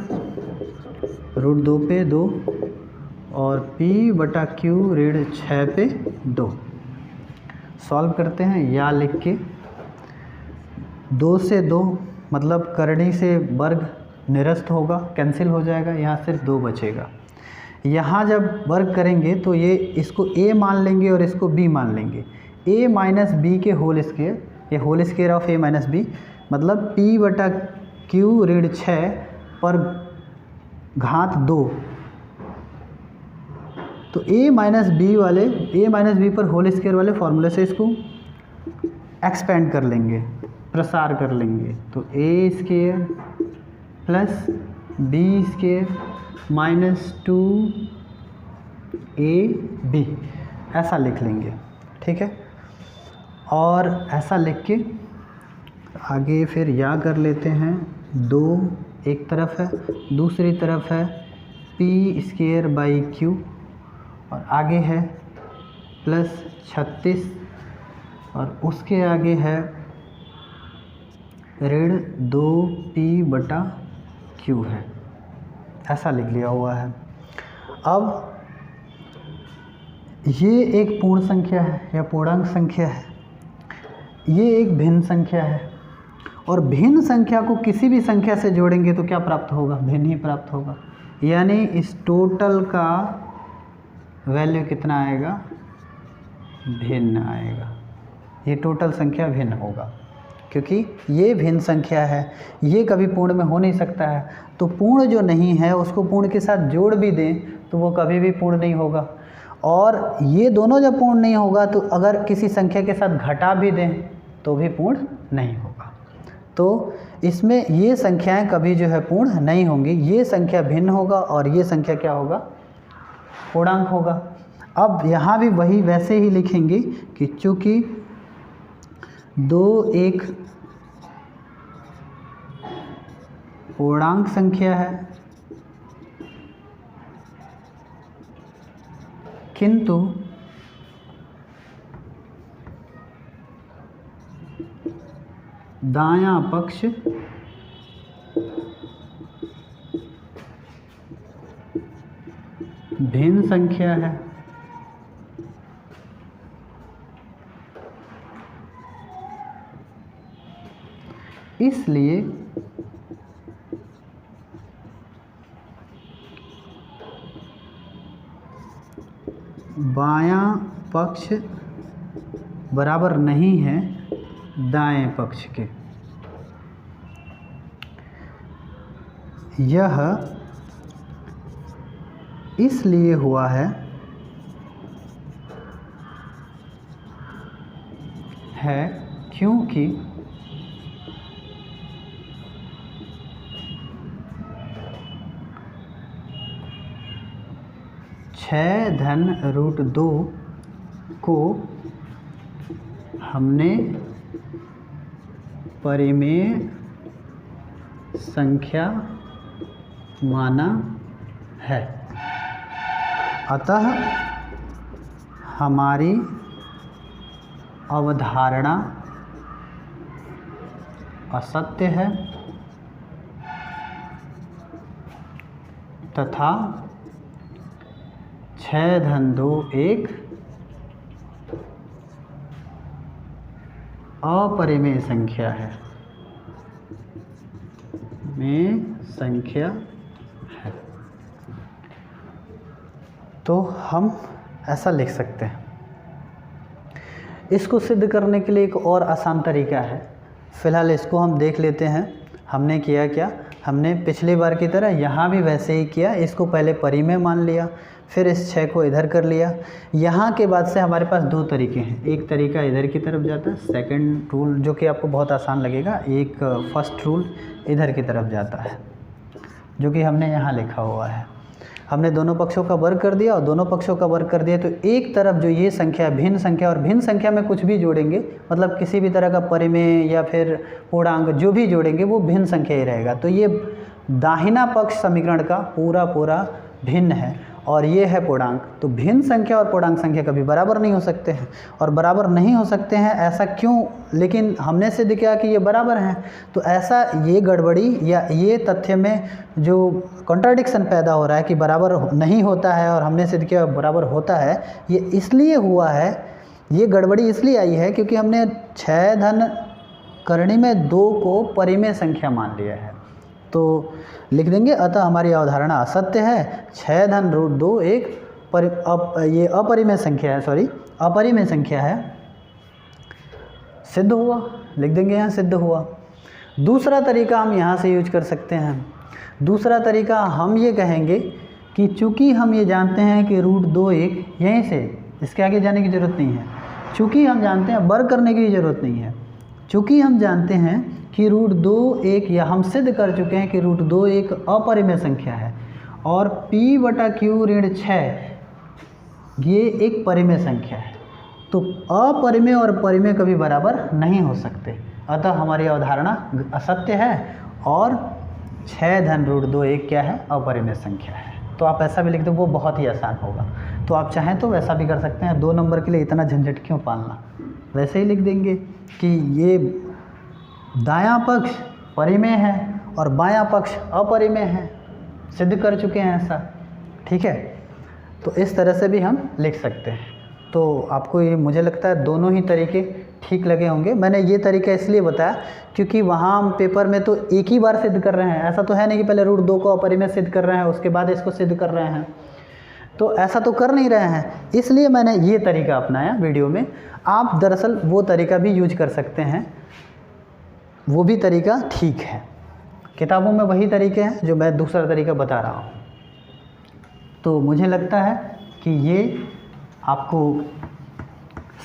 √2 पे 2 और P/Q ऋण 6 पे 2, सॉल्व करते हैं। या लिख के 2 से 2 मतलब करनी से वर्ग निरस्त होगा, कैंसिल हो जाएगा, यहाँ सिर्फ 2 बचेगा। यहाँ जब वर्ग करेंगे तो ये इसको a मान लेंगे और इसको b मान लेंगे, a माइनस बी के होल स्क्वायर, ये whole square of a minus B, मतलब P/Q ऋण 6 पर घात 2, तो a माइनस बी पर होल स्क्वायर वाले फॉर्मूले से इसको एक्सपेंड कर लेंगे, प्रसार कर लेंगे, तो a square plus b square minus 2ab ऐसा लिख लेंगे। ठीक है, और ऐसा लिख के आगे फिर या कर लेते हैं, 2 एक तरफ है, दूसरी तरफ है P/Q और आगे है प्लस 36 और उसके आगे है ऋण 2P/Q है। ऐसा लिख लिया हुआ है। अब ये एक पूर्ण संख्या है या पूर्णांक संख्या है, ये एक भिन्न संख्या है, और भिन्न संख्या को किसी भी संख्या से जोड़ेंगे तो क्या प्राप्त होगा? भिन्न ही प्राप्त होगा। यानी इस टोटल का वैल्यू कितना आएगा? भिन्न आएगा। ये टोटल संख्या भिन्न होगा, क्योंकि ये भिन्न संख्या है, ये कभी पूर्ण में हो नहीं सकता है। तो पूर्ण जो नहीं है उसको पूर्ण के साथ जोड़ भी दें तो वो कभी भी पूर्ण नहीं होगा। और ये दोनों जब पूर्ण नहीं होगा तो अगर किसी संख्या के साथ घटा भी दें तो भी पूर्ण नहीं होगा। तो इसमें ये संख्याएं कभी जो है पूर्ण नहीं होंगी। ये संख्या भिन्न होगा और ये संख्या क्या होगा? पूर्णांक होगा। अब यहाँ भी वही वैसे ही लिखेंगे कि चूँकि 2 एक पूर्णांक संख्या है, किंतु दायां पक्ष भिन्न संख्या है, इसलिए बायां पक्ष बराबर नहीं है दाएं पक्ष के। यह इसलिए हुआ है क्योंकि (6√2) को हमने परिमेय संख्या माना है। अतः हमारी अवधारणा असत्य है तथा 6-2 एक अपरिमेय संख्या है, है। तो हम ऐसा लिख सकते हैं। इसको सिद्ध करने के लिए एक और आसान तरीका है। फ़िलहाल इसको हम देख लेते हैं। हमने किया क्या? हमने पिछली बार की तरह यहाँ भी वैसे ही किया। इसको पहले परिमेय मान लिया, फिर इस 6 को इधर कर लिया। यहाँ के बाद से हमारे पास 2 तरीके हैं। एक तरीका इधर की तरफ जाता है, सेकंड रूल जो कि आपको बहुत आसान लगेगा। एक फर्स्ट रूल इधर की तरफ जाता है, जो कि हमने यहाँ लिखा हुआ है। हमने दोनों पक्षों का वर्ग कर दिया और दोनों पक्षों का वर्ग कर दिया तो एक तरफ जो ये संख्या भिन्न संख्या, और भिन्न संख्या में कुछ भी जोड़ेंगे, मतलब किसी भी तरह का परिमेय या फिर पूर्णांक जो भी जोड़ेंगे वो भिन्न संख्या ही रहेगा। तो ये दाहिना पक्ष समीकरण का पूरा भिन्न है और ये है पूर्णांक। तो भिन्न संख्या और पूर्णांक संख्या कभी बराबर नहीं हो सकते हैं। और बराबर नहीं हो सकते हैं ऐसा क्यों? लेकिन हमने सिद्ध किया कि ये बराबर हैं। तो ऐसा ये गड़बड़ी या ये तथ्य में जो कॉन्ट्राडिक्शन पैदा हो रहा है कि बराबर नहीं होता है और हमने सिद्ध किया बराबर होता है, ये इसलिए हुआ है, ये गड़बड़ी इसलिए आई है क्योंकि हमने 6-2 को परिमेय संख्या मान लिया है। तो लिख देंगे, अतः हमारी अवधारणा असत्य है। 6-2 एक ये अपरिमेय संख्या है, अपरिमेय संख्या है। सिद्ध हुआ, लिख देंगे यहाँ सिद्ध हुआ। दूसरा तरीका हम यहाँ से यूज कर सकते हैं। दूसरा तरीका हम ये कहेंगे कि चूँकि हम ये जानते हैं कि √2 एक, यहीं से इसके आगे जाने की ज़रूरत नहीं है। चूँकि हम जानते हैं, वर्ग करने की ज़रूरत नहीं है। चूँकि हम जानते हैं कि √2 एक, या हम सिद्ध कर चुके हैं कि √2 एक अपरिमेय संख्या है और p/q ऋण 6 ये एक परिमेय संख्या है। तो अपरिमेय और परिमेय कभी बराबर नहीं हो सकते, अतः हमारी अवधारणा असत्य है और 6-√2 एक क्या है? अपरिमेय संख्या है। तो आप ऐसा भी लिख दो, वो बहुत ही आसान होगा। तो आप चाहें तो वैसा भी कर सकते हैं। 2 नंबर के लिए इतना झंझट क्यों पालना? वैसे ही लिख देंगे कि ये दायां पक्ष परिमेय है और बायां पक्ष अपरिमेय है। सिद्ध कर चुके हैं ऐसा, ठीक है। तो इस तरह से भी हम लिख सकते हैं। तो आपको ये मुझे लगता है दोनों ही तरीके ठीक लगे होंगे। मैंने ये तरीका इसलिए बताया क्योंकि वहाँ हम पेपर में तो एक ही बार सिद्ध कर रहे हैं, ऐसा तो है नहीं कि पहले रूट 2 को अपरिमेय सिद्ध कर रहे हैं उसके बाद इसको सिद्ध कर रहे हैं, तो ऐसा तो कर नहीं रहे हैं, इसलिए मैंने ये तरीका अपनाया वीडियो में। आप दरअसल वो तरीका भी यूज कर सकते हैं, वो भी तरीका ठीक है। किताबों में वही तरीके हैं जो मैं दूसरा तरीका बता रहा हूँ। तो मुझे लगता है कि ये आपको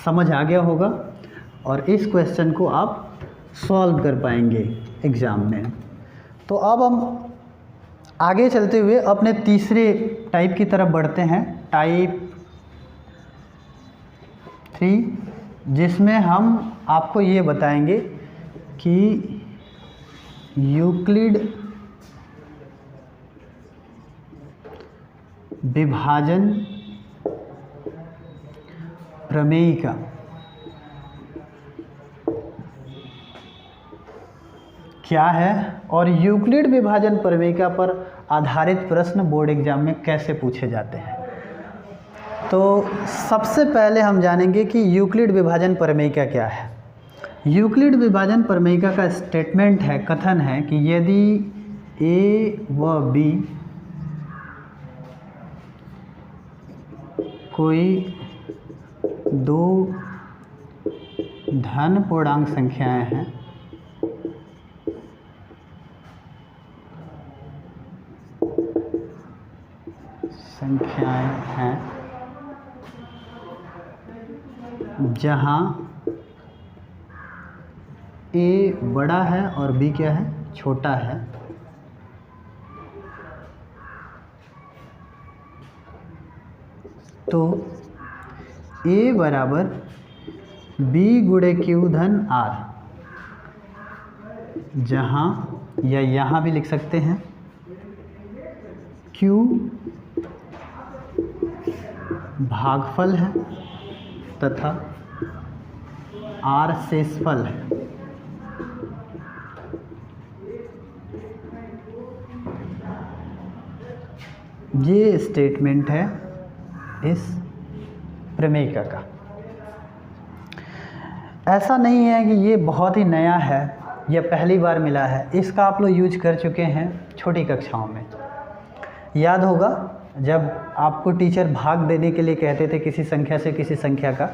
समझ आ गया होगा और इस क्वेश्चन को आप सॉल्व कर पाएंगे एग्ज़ाम में। तो अब हम आगे चलते हुए अपने तीसरे टाइप की तरफ बढ़ते हैं, टाइप 3, जिसमें हम आपको ये बताएंगे कि यूक्लिड विभाजन प्रमेयिका क्या है और यूक्लिड विभाजन प्रमेयिका पर आधारित प्रश्न बोर्ड एग्जाम में कैसे पूछे जाते हैं। तो सबसे पहले हम जानेंगे कि यूक्लिड विभाजन प्रमेयिका क्या है। यूक्लिड विभाजन प्रमेयिका का स्टेटमेंट है, कथन है कि यदि ए व बी कोई दो धन पूर्णांक संख्याएं हैं जहां ए बड़ा है और बी क्या है, छोटा है, तो ए बराबर बी गुणे क्यू धन आर, जहाँ या यहाँ भी लिख सकते हैं क्यू भागफल है तथा आर शेषफल है। ये स्टेटमेंट है इस प्रमेयिका का। ऐसा नहीं है कि ये बहुत ही नया है या पहली बार मिला है, इसका आप लोग यूज कर चुके हैं छोटी कक्षाओं में। याद होगा जब आपको टीचर भाग देने के लिए कहते थे किसी संख्या से किसी संख्या का,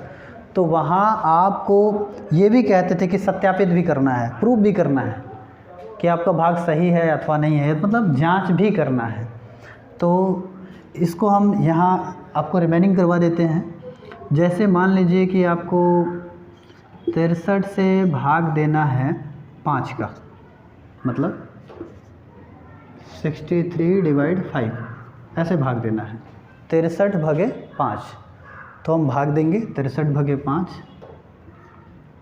तो वहाँ आपको ये भी कहते थे कि सत्यापित भी करना है, प्रूफ भी करना है कि आपका भाग सही है अथवा नहीं है, मतलब जांच भी करना है। तो इसको हम यहाँ आपको रिमेनिंग करवा देते हैं। जैसे मान लीजिए कि आपको 63 से भाग देना है 5 का, मतलब 63/5 ऐसे भाग देना है, 63/5। तो हम भाग देंगे 63/5,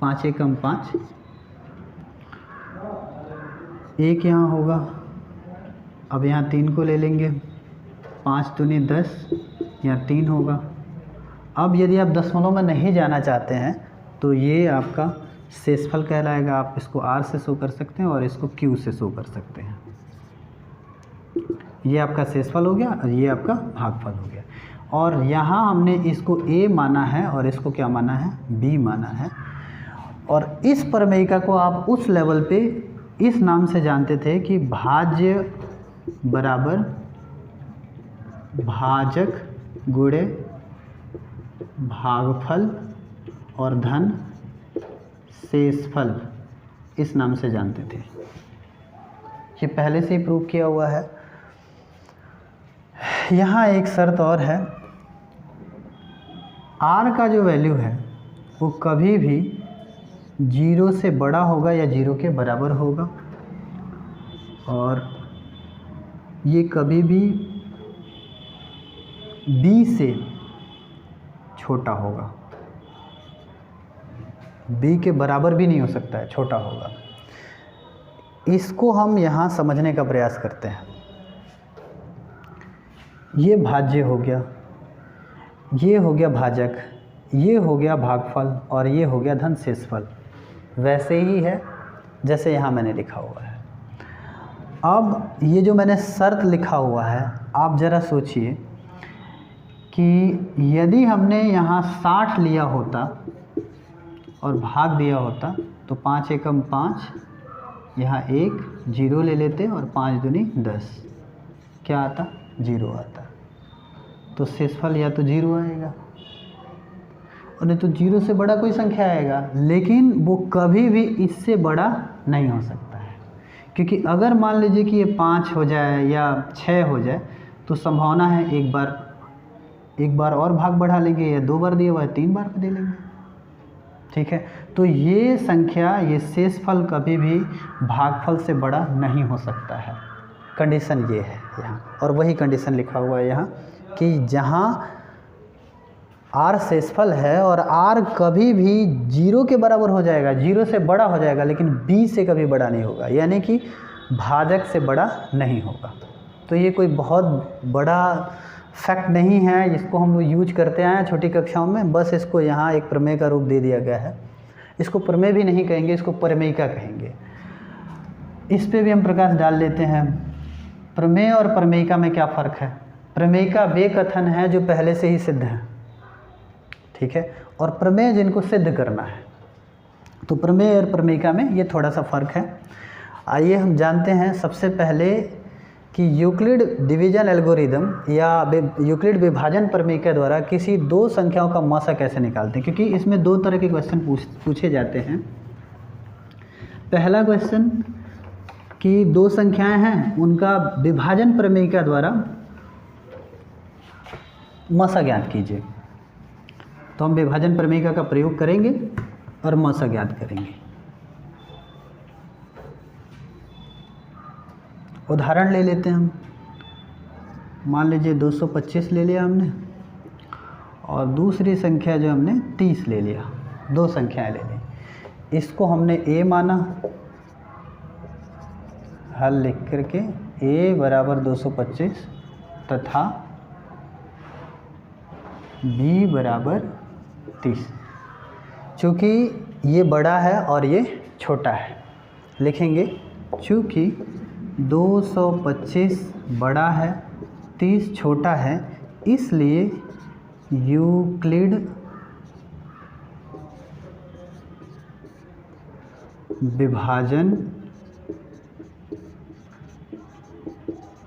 5 एकम 5, एक यहाँ होगा। अब यहाँ 3 को ले लेंगे, 5 दूनी 10, यहाँ 3 होगा। अब यदि आप दशमलव में नहीं जाना चाहते हैं तो ये आपका शेषफल कहलाएगा। आप इसको आर से शो कर सकते हैं और इसको क्यू से शो कर सकते हैं। ये आपका शेषफल हो गया और ये आपका भागफल हो गया। और यहाँ हमने इसको ए माना है और इसको क्या माना है, बी माना है। और इस प्रमेयिका को आप उस लेवल पे इस नाम से जानते थे कि भाज्य बराबर भाजक गुणे भागफल और धन शेषफल, इस नाम से जानते थे। ये पहले से ही प्रूव किया हुआ है। यहाँ एक शर्त और है, आर का जो वैल्यू है वो कभी भी 0 से बड़ा होगा या 0 के बराबर होगा, और ये कभी भी b से छोटा होगा, b के बराबर भी नहीं हो सकता है, छोटा होगा। इसको हम यहाँ समझने का प्रयास करते हैं। ये भाज्य हो गया, ये हो गया भाजक, ये हो गया भागफल और ये हो गया धन शेषफल। वैसे ही है जैसे यहाँ मैंने लिखा हुआ है। अब ये जो मैंने शर्त लिखा हुआ है, आप ज़रा सोचिए कि यदि हमने यहाँ 60 लिया होता और भाग दिया होता तो 5 एकम 5, यहाँ 1 0 ले लेते और 5 दूनी 10, क्या आता? 0 आता। तो शेषफल या तो 0 आएगा और नहीं तो 0 से बड़ा कोई संख्या आएगा, लेकिन वो कभी भी इससे बड़ा नहीं हो सकता है, क्योंकि अगर मान लीजिए कि ये 5 हो जाए या 6 हो जाए तो संभावना है एक बार और भाग बढ़ा लेंगे, या 2 बार दिया हुआ है 3 बार पे दे लेंगे। ठीक है, तो ये संख्या, ये शेषफल कभी भी भागफल से बड़ा नहीं हो सकता है। कंडीशन ये है यहाँ, और वही कंडीशन लिखा हुआ है यहाँ कि जहाँ r शेषफल है और r कभी भी 0 के बराबर हो जाएगा, 0 से बड़ा हो जाएगा, लेकिन b से कभी बड़ा नहीं होगा, यानी कि भाजक से बड़ा नहीं होगा। तो ये कोई बहुत बड़ा फैक्ट नहीं है जिसको हम लोग यूज करते आए हैं छोटी कक्षाओं में, बस इसको यहाँ एक प्रमेय का रूप दे दिया गया है। इसको प्रमेय भी नहीं कहेंगे, इसको प्रमेयिका कहेंगे। इस पे भी हम प्रकाश डाल लेते हैं। प्रमेय और प्रमेयिका में क्या फ़र्क है? प्रमेयिका वे कथन है जो पहले से ही सिद्ध हैं, ठीक है, और प्रमेय जिनको सिद्ध करना है। तो प्रमेय और प्रमेयिका में ये थोड़ा सा फ़र्क है। आइए हम जानते हैं सबसे पहले कि यूक्लिड डिवीजन एल्गोरिदम या यूक्लिड विभाजन प्रमेयिका द्वारा किसी दो संख्याओं का मसा कैसे निकालते हैं, क्योंकि इसमें दो तरह के क्वेश्चन पूछे जाते हैं। पहला क्वेश्चन कि दो संख्याएं हैं, उनका विभाजन प्रमेयिका द्वारा मसा ज्ञात कीजिए। तो हम विभाजन प्रमेयिका का प्रयोग करेंगे और मसा ज्ञात करेंगे। उदाहरण ले लेते हैं हम। मान लीजिए 225 ले लिया हमने और दूसरी संख्या जो हमने 30 ले लिया, दो संख्याएं ले ली। इसको हमने a माना, हल लिख करके a बराबर 225 तथा b बराबर 30। चूँकि ये बड़ा है और ये छोटा है, लिखेंगे चूँकि 225 बड़ा है 30 छोटा है, इसलिए यूक्लिड विभाजन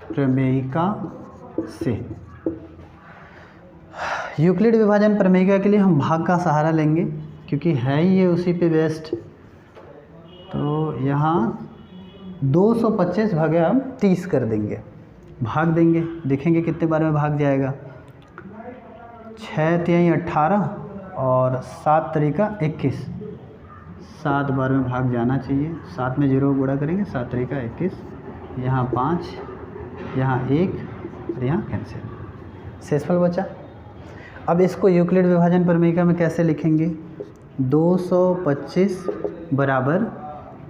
प्रमेयिका से, यूक्लिड विभाजन प्रमेयिका के लिए हम भाग का सहारा लेंगे क्योंकि है ही ये उसी पे बेस्ट। तो यहाँ 225 भागे हम 30 कर देंगे, भाग देंगे, देखेंगे कितने बार में भाग जाएगा। 6 तिहाई 18 और 7 तरीका 21, 7 बार में भाग जाना चाहिए। 7 में 0 गुणा करेंगे, 7 तरीका 21, यहाँ 5, यहाँ 1 और यहाँ कैंसिल, शेषफल बचा। अब इसको यूक्लिड विभाजन प्रमेयिका में कैसे लिखेंगे? 225 बराबर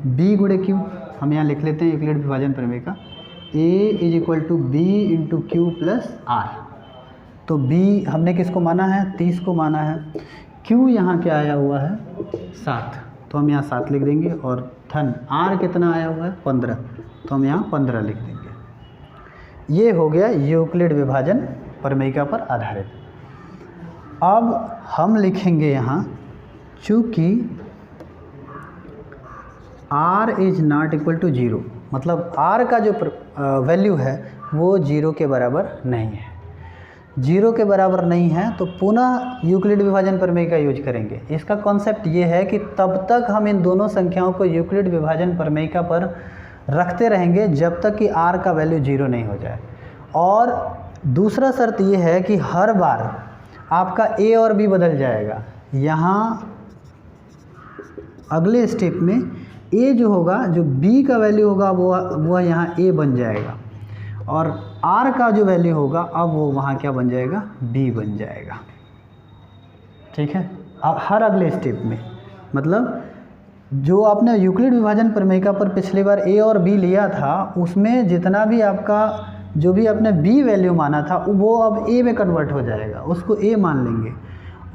b गुणे q। हम यहाँ लिख लेते हैं यूक्लिड विभाजन प्रमेयिका, a is equal to b into Q plus r। तो b हमने किसको माना है? 30 को माना है। q यहाँ क्या आया हुआ है? 7, तो हम यहाँ 7 लिख देंगे, और धन r कितना आया हुआ है? 15, तो हम यहाँ 15 लिख देंगे। ये हो गया यूक्लिड विभाजन प्रमेयिका पर आधारित। अब हम लिखेंगे यहाँ चूँकि r is not equal to 0, मतलब r का जो वैल्यू है वो 0 के बराबर नहीं है। 0 के बराबर नहीं है तो पुनः यूक्लिड विभाजन प्रमेयिका यूज करेंगे। इसका कॉन्सेप्ट ये है कि तब तक हम इन दोनों संख्याओं को यूक्लिड विभाजन प्रमेयिका पर रखते रहेंगे जब तक कि r का वैल्यू 0 नहीं हो जाए। और दूसरा शर्त ये है कि हर बार आपका a और b बदल जाएगा। यहाँ अगले स्टेप में a जो होगा, जो b का वैल्यू होगा वो यहाँ a बन जाएगा, और r का जो वैल्यू होगा अब वो वहाँ क्या बन जाएगा? b बन जाएगा। ठीक है, अब हर अगले स्टेप में, मतलब जो आपने यूक्लिड विभाजन प्रमेयिका पर पिछली बार a और b लिया था, उसमें जितना भी आपका जो भी आपने b वैल्यू माना था वो अब a में कन्वर्ट हो जाएगा, उसको a मान लेंगे।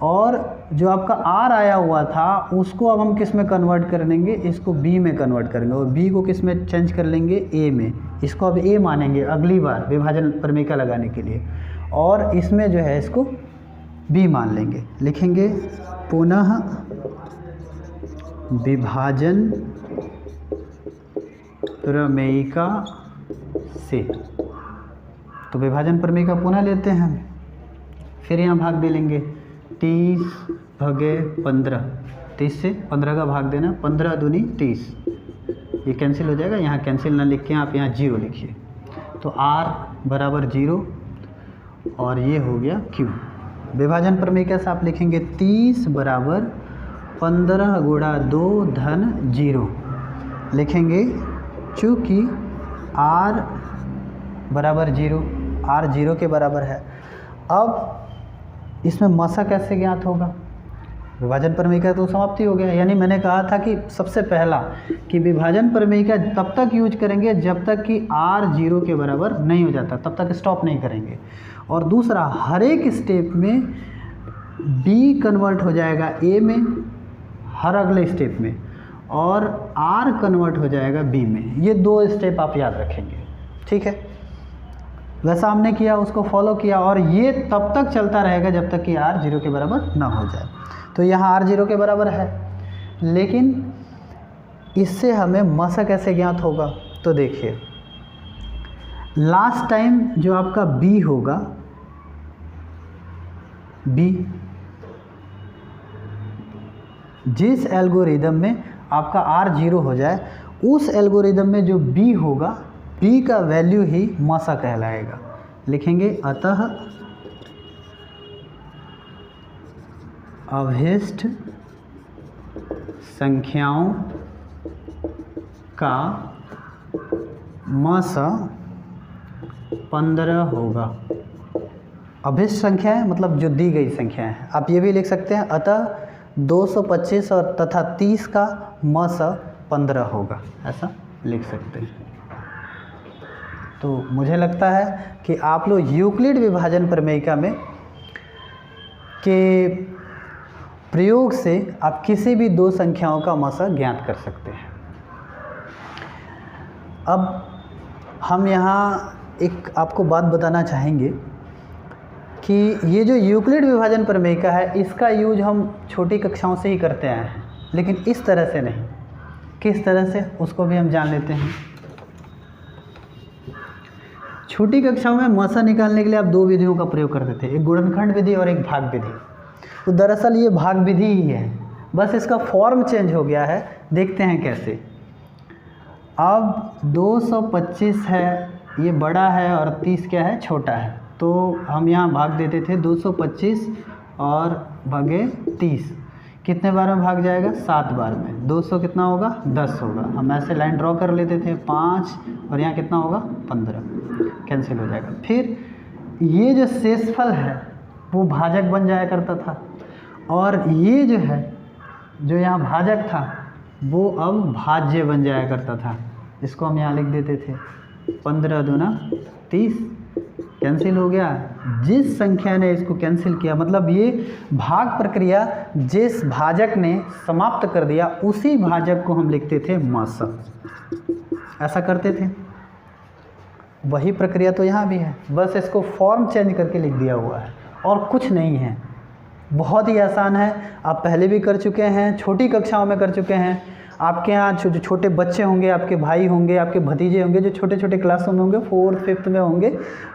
और जो आपका r आया हुआ था उसको अब हम किस में कन्वर्ट कर लेंगे? इसको b में कन्वर्ट करेंगे, और b को किस में चेंज कर लेंगे? a में। इसको अब ए मानेंगे अगली बार विभाजन प्रमेय लगाने के लिए, और इसमें जो है इसको बी मान लेंगे। लिखेंगे पुनः विभाजन प्रमेयिका से। तो विभाजन प्रमेयिका पुनः लेते हैं, फिर यहाँ भाग दे लेंगे 30 भागे 15, 30 से 15 का भाग देना, 15 दूनी 30, ये कैंसिल हो जाएगा। यहाँ कैंसिल ना लिख के आप यहाँ 0 लिखिए, तो r बराबर 0 और ये हो गया q। विभाजन प्रमेय से आप लिखेंगे 30 बराबर 15 गुणा 2 धन 0 लिखेंगे, चूँकि r बराबर 0, r 0 के बराबर है। अब इसमें मसा कैसे ज्ञात होगा? विभाजन प्रमेय का तो समाप्ति हो गया। यानी मैंने कहा था कि सबसे पहला कि विभाजन प्रमेय का तब तक यूज करेंगे जब तक कि r 0 के बराबर नहीं हो जाता, तब तक स्टॉप नहीं करेंगे। और दूसरा, हर एक स्टेप में b कन्वर्ट हो जाएगा a में हर अगले स्टेप में, और r कन्वर्ट हो जाएगा b में। ये 2 स्टेप आप याद रखेंगे, ठीक है। वैसा हमने किया, उसको फॉलो किया, और ये तब तक चलता रहेगा जब तक कि r 0 के बराबर ना हो जाए। तो यहाँ r 0 के बराबर है, लेकिन इससे हमें मसा कैसे ज्ञात होगा? तो देखिए, लास्ट टाइम जो आपका b होगा, b जिस एल्गोरिदम में आपका r 0 हो जाए, उस एल्गोरिदम में जो b होगा, b का वैल्यू ही मसा कहलाएगा। लिखेंगे अतः अवशिष्ट संख्याओं का मसा 15 होगा। अवशिष्ट संख्या है मतलब जो दी गई संख्या है। आप ये भी लिख सकते हैं अतः 225 और तथा 30 का मसा 15 होगा, ऐसा लिख सकते हैं। तो मुझे लगता है कि आप लोग यूक्लिड विभाजन प्रमेयिका में के प्रयोग से आप किसी भी 2 संख्याओं का मसा ज्ञात कर सकते हैं। अब हम यहाँ एक आपको बात बताना चाहेंगे कि ये जो यूक्लिड विभाजन प्रमेयिका है, इसका यूज हम छोटी कक्षाओं से ही करते आए हैं, लेकिन इस तरह से नहीं। किस तरह से, उसको भी हम जान लेते हैं। छोटी कक्षाओं में मसा निकालने के लिए आप 2 विधियों का प्रयोग करते थे, एक गुणनखंड विधि और एक भाग विधि। तो दरअसल ये भाग विधि ही है, बस इसका फॉर्म चेंज हो गया है। देखते हैं कैसे। अब 225 है, ये बड़ा है, और 30 क्या है, छोटा है। तो हम यहाँ भाग देते थे 225 और भागे 30, कितने बार में भाग जाएगा? 7 बार में। 200 कितना होगा? 10 होगा। हम ऐसे लाइन ड्रॉ कर लेते थे, 5 और यहाँ कितना होगा? 15, कैंसिल हो जाएगा। फिर ये जो शेषफल है वो भाजक बन जाया करता था, और ये जो है, जो यहाँ भाजक था, वो अब भाज्य बन जाया करता था। इसको हम यहाँ लिख देते थे 15 दूना 30, कैंसिल हो गया। जिस संख्या ने इसको कैंसिल किया, मतलब ये भाग प्रक्रिया जिस भाजक ने समाप्त कर दिया, उसी भाजक को हम लिखते थे मसा, ऐसा करते थे। वही प्रक्रिया तो यहाँ भी है, बस इसको फॉर्म चेंज करके लिख दिया हुआ है, और कुछ नहीं है। बहुत ही आसान है, आप पहले भी कर चुके हैं, छोटी कक्षाओं में कर चुके हैं। आपके यहाँ जो छोटे बच्चे होंगे, आपके भाई होंगे, आपके भतीजे होंगे, जो छोटे छोटे क्लासों में होंगे, 4th 5th में होंगे,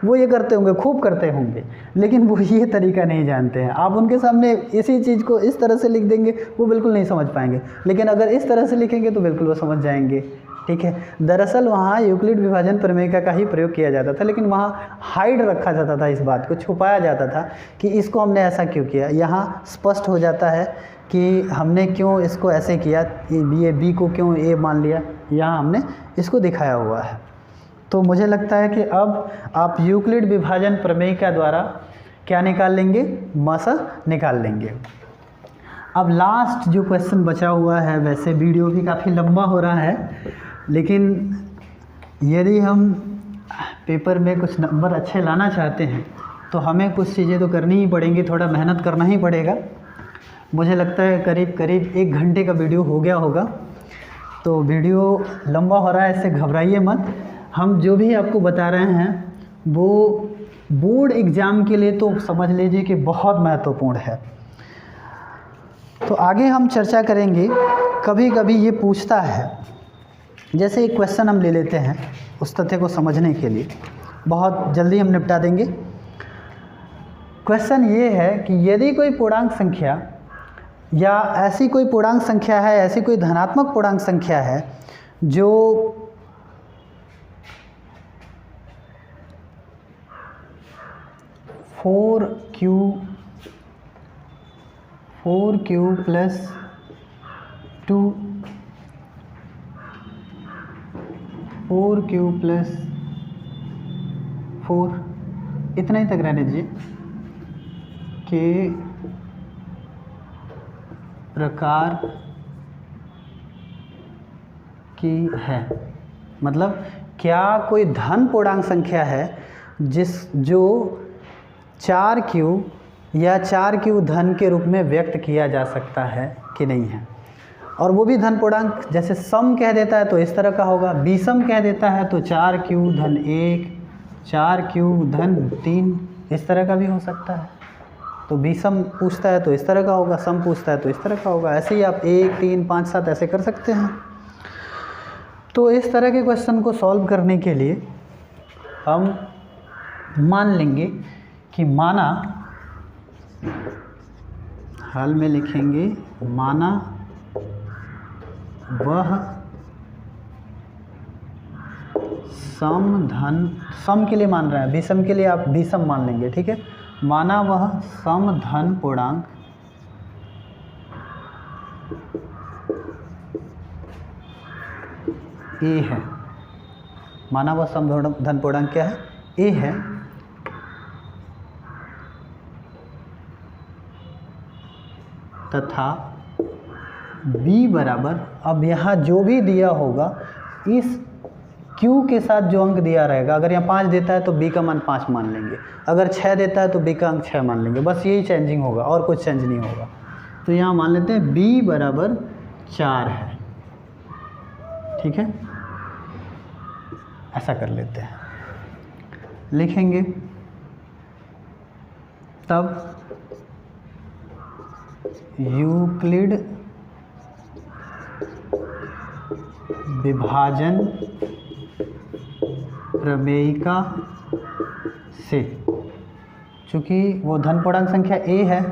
वो ये करते होंगे, खूब करते होंगे, लेकिन वो ये तरीका नहीं जानते हैं। आप उनके सामने इसी चीज़ को इस तरह से लिख देंगे, वो बिल्कुल नहीं समझ पाएंगे, लेकिन अगर इस तरह से लिखेंगे तो बिल्कुल वो समझ जाएंगे। ठीक है, दरअसल वहाँ यूक्लिड विभाजन प्रमेयिका का ही प्रयोग किया जाता था, लेकिन वहाँ हाइड रखा जाता था, इस बात को छुपाया जाता था कि इसको हमने ऐसा क्यों किया। यहाँ स्पष्ट हो जाता है कि हमने क्यों इसको ऐसे किया, ये बी को क्यों ए मान लिया, यहाँ हमने इसको दिखाया हुआ है। तो मुझे लगता है कि अब आप यूक्लिड विभाजन प्रमेयिका द्वारा क्या निकाल लेंगे? मसा निकाल लेंगे। अब लास्ट जो क्वेश्चन बचा हुआ है, वैसे वीडियो भी काफ़ी लंबा हो रहा है, लेकिन यदि हम पेपर में कुछ नंबर अच्छे लाना चाहते हैं तो हमें कुछ चीज़ें तो करनी ही पड़ेंगी, थोड़ा मेहनत करना ही पड़ेगा। मुझे लगता है करीब 1 घंटे का वीडियो हो गया होगा, तो वीडियो लंबा हो रहा है, इससे घबराइए मत। हम जो भी आपको बता रहे हैं वो बोर्ड एग्ज़ाम के लिए तो समझ लीजिए कि बहुत महत्वपूर्ण है। तो आगे हम चर्चा करेंगे। कभी कभी ये पूछता है, जैसे एक क्वेश्चन हम ले लेते हैं उस तथ्य को समझने के लिए, बहुत जल्दी हम निपटा देंगे। क्वेश्चन ये है कि यदि कोई पूर्णांक संख्या या ऐसी कोई पूर्णांक संख्या है, ऐसी कोई धनात्मक पूर्णांक संख्या है जो 4q प्लस 2 4q प्लस 4 इतना ही तक रहने दीजिए के प्रकार की है। मतलब क्या कोई धन पूर्णांक संख्या है जो 4q या 4q धन के रूप में व्यक्त किया जा सकता है कि नहीं है। और वो भी धन पूर्णांक, जैसे सम कह देता है तो इस तरह का होगा, विषम कह देता है तो 4q धन 1, 4q धन 3 इस तरह का भी हो सकता है। तो विषम पूछता है तो इस तरह का होगा, सम पूछता है तो इस तरह का होगा। ऐसे ही आप 1, 3, 5, 7 ऐसे कर सकते हैं। तो इस तरह के क्वेश्चन को सॉल्व करने के लिए हम मान लेंगे कि माना, हल में लिखेंगे माना वह सम के लिए मान रहा है, विषम के लिए आप विषम मान लेंगे, ठीक है। माना वह सम धन पूर्णांक ए है। माना वह सम धन पूर्णांक क्या है? ए है। तथा b बराबर, अब यहाँ जो भी दिया होगा इस q के साथ जो अंक दिया रहेगा, अगर यहाँ 5 देता है तो b का मान 5 मान लेंगे, अगर 6 देता है तो b का अंक 6 मान लेंगे। बस यही चेंजिंग होगा और कुछ चेंज नहीं होगा। तो यहाँ मान लेते हैं b बराबर 4 है, ठीक है। ऐसा कर लेते हैं, लिखेंगे तब यूक्लिड विभाजन प्रमेयिका से, चूँकि वो धन पूर्णांक संख्या a है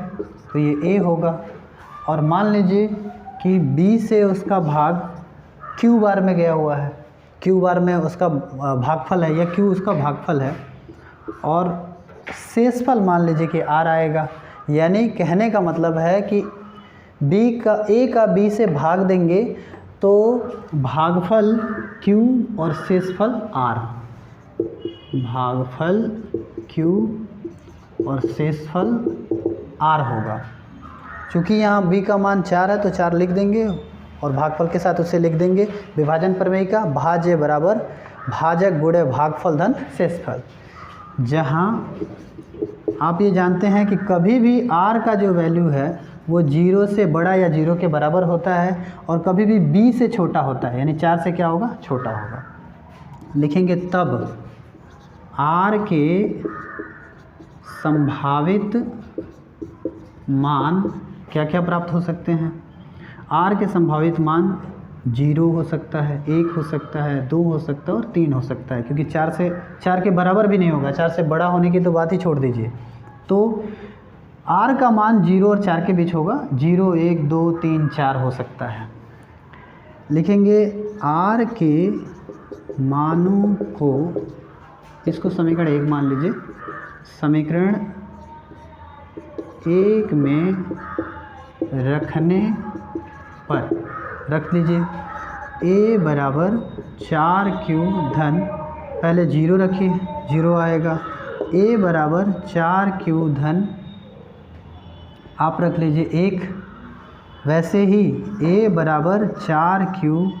तो ये a होगा। और मान लीजिए कि b से उसका भाग q बार में गया हुआ है, q बार में उसका भागफल है या q उसका भागफल है, और शेषफल मान लीजिए कि r आएगा। यानी कहने का मतलब है कि a का b से भाग देंगे तो भागफल q और शेषफल r, भागफल q और शेषफल r होगा। चूँकि यहाँ b का मान 4 है तो 4 लिख देंगे और भागफल के साथ उसे लिख देंगे। विभाजन प्रमेयिका भाज्य बराबर भाजक गुणे भागफल धन शेषफल, जहाँ आप ये जानते हैं कि कभी भी r का जो वैल्यू है वो 0 से बड़ा या 0 के बराबर होता है और कभी भी b से छोटा होता है, यानी 4 से क्या होगा? छोटा होगा। लिखेंगे तब r के संभावित मान क्या क्या प्राप्त हो सकते हैं? r के संभावित मान 0 हो सकता है, 1 हो सकता है, 2 हो सकता है और 3 हो सकता है, क्योंकि 4 के बराबर भी नहीं होगा, 4 से बड़ा होने की तो बात ही छोड़ दीजिए। तो r का मान 0 और 4 के बीच होगा, 0, 1, 2, 3, 4 हो सकता है। लिखेंगे r के मानों को, इसको समीकरण 1 मान लीजिए, समीकरण 1 में रखने पर रख लीजिए a बराबर 4q धन, पहले 0 रखिए, 0 आएगा। a बराबर 4q धन आप रख लीजिए 1, वैसे ही a बराबर 4q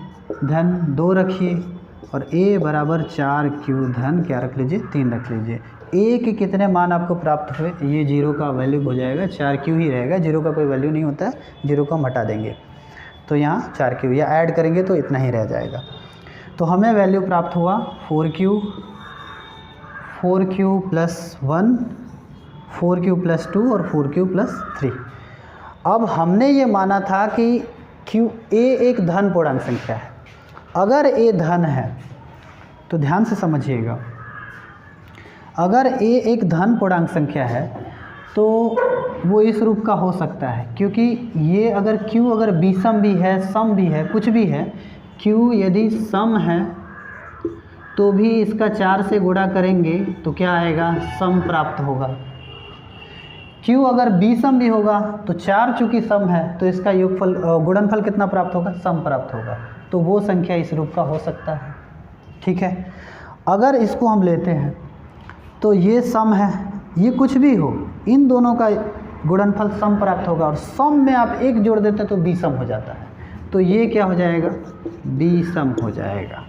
धन 2 रखिए और a बराबर 4q धन क्या रख लीजिए? 3 रख लीजिए। a के कितने मान आपको प्राप्त हुए? ये 0 का वैल्यू हो जाएगा, 4q ही रहेगा, 0 का कोई वैल्यू नहीं होता है, 0 को हम हटा देंगे तो यहाँ 4q, या ऐड करेंगे तो इतना ही रह जाएगा। तो हमें वैल्यू प्राप्त हुआ 4q प्लस 1, 4q प्लस 2 और 4q प्लस 3। अब हमने ये माना था कि a एक धन पूर्णांक संख्या है। अगर a धन है तो ध्यान से समझिएगा, अगर a एक धन पूर्णांक संख्या है तो वो इस रूप का हो सकता है, क्योंकि ये अगर q अगर विषम भी है, सम भी है, कुछ भी है, q यदि सम है तो भी इसका 4 से गुणा करेंगे तो क्या आएगा, सम प्राप्त होगा। q अगर विषम भी होगा तो 4 चूँकि सम है तो इसका योगफल गुणनफल कितना प्राप्त होगा, सम प्राप्त होगा। तो वो संख्या इस रूप का हो सकता है। ठीक है, अगर इसको हम लेते हैं तो ये सम है, ये कुछ भी हो, इन दोनों का गुणनफल सम प्राप्त होगा, और सम में आप 1 जोड़ देते हैं तो विषम हो जाता है, तो ये क्या हो जाएगा, विषम हो जाएगा।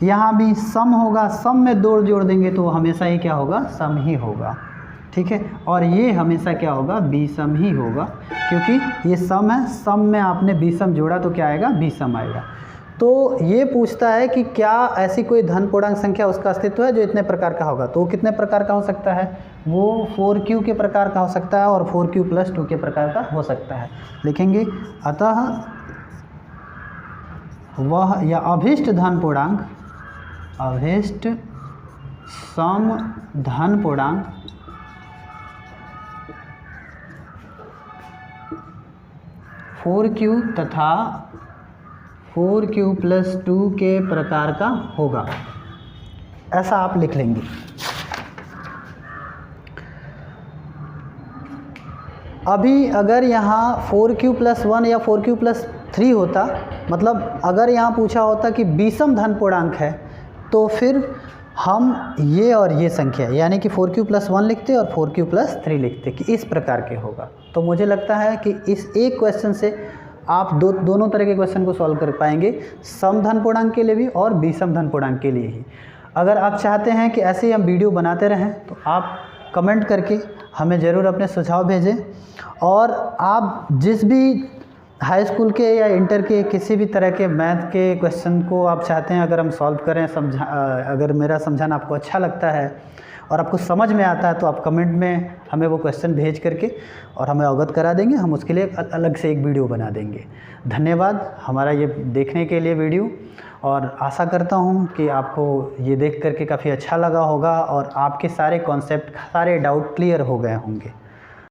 यहाँ भी सम होगा, सम में 2 जोड़ देंगे तो हमेशा ही क्या होगा, सम ही होगा। ठीक है, और ये हमेशा क्या होगा, विषम ही होगा, क्योंकि ये सम है, सम में आपने विषम जोड़ा तो क्या आएगा, विषम आएगा। तो ये पूछता है कि क्या ऐसी कोई धन पूर्णांक संख्या उसका अस्तित्व है जो इतने प्रकार का होगा, तो वो कितने प्रकार का हो सकता है, वो 4q के प्रकार का हो सकता है और 4q प्लस 2 के प्रकार का हो सकता है। लिखेंगे अतः वह या अभीष्ट धन पूर्णांक, अभीष्ट सम धन पूर्णांक q तथा 4q प्लस 2 के प्रकार का होगा, ऐसा आप लिख लेंगे। अभी अगर यहाँ 4q प्लस 1 या 4q प्लस 3 होता, मतलब अगर यहाँ पूछा होता कि विषम धन पूर्णांक है, तो फिर हम ये और ये संख्या यानी कि 4q प्लस 1 लिखते और 4q प्लस 3 लिखते कि इस प्रकार के होगा। तो मुझे लगता है कि इस एक क्वेश्चन से आप दोनों तरह के क्वेश्चन को सॉल्व कर पाएंगे, सम धन पूर्णांक के लिए भी और विषम धन पूर्णांक के लिए ही। अगर आप चाहते हैं कि ऐसे ही हम वीडियो बनाते रहें तो आप कमेंट करके हमें ज़रूर अपने सुझाव भेजें, और आप जिस भी हाई स्कूल के या इंटर के किसी भी तरह के मैथ के क्वेश्चन को आप चाहते हैं अगर हम सॉल्व करें, अगर मेरा समझाना आपको अच्छा लगता है और आपको समझ में आता है तो आप कमेंट में हमें वो क्वेश्चन भेज करके और हमें अवगत करा देंगे, हम उसके लिए अलग से एक वीडियो बना देंगे। धन्यवाद हमारा ये देखने के लिए वीडियो, और आशा करता हूँ कि आपको ये देख करके काफ़ी अच्छा लगा होगा और आपके सारे कॉन्सेप्ट, सारे डाउट क्लियर हो गए होंगे।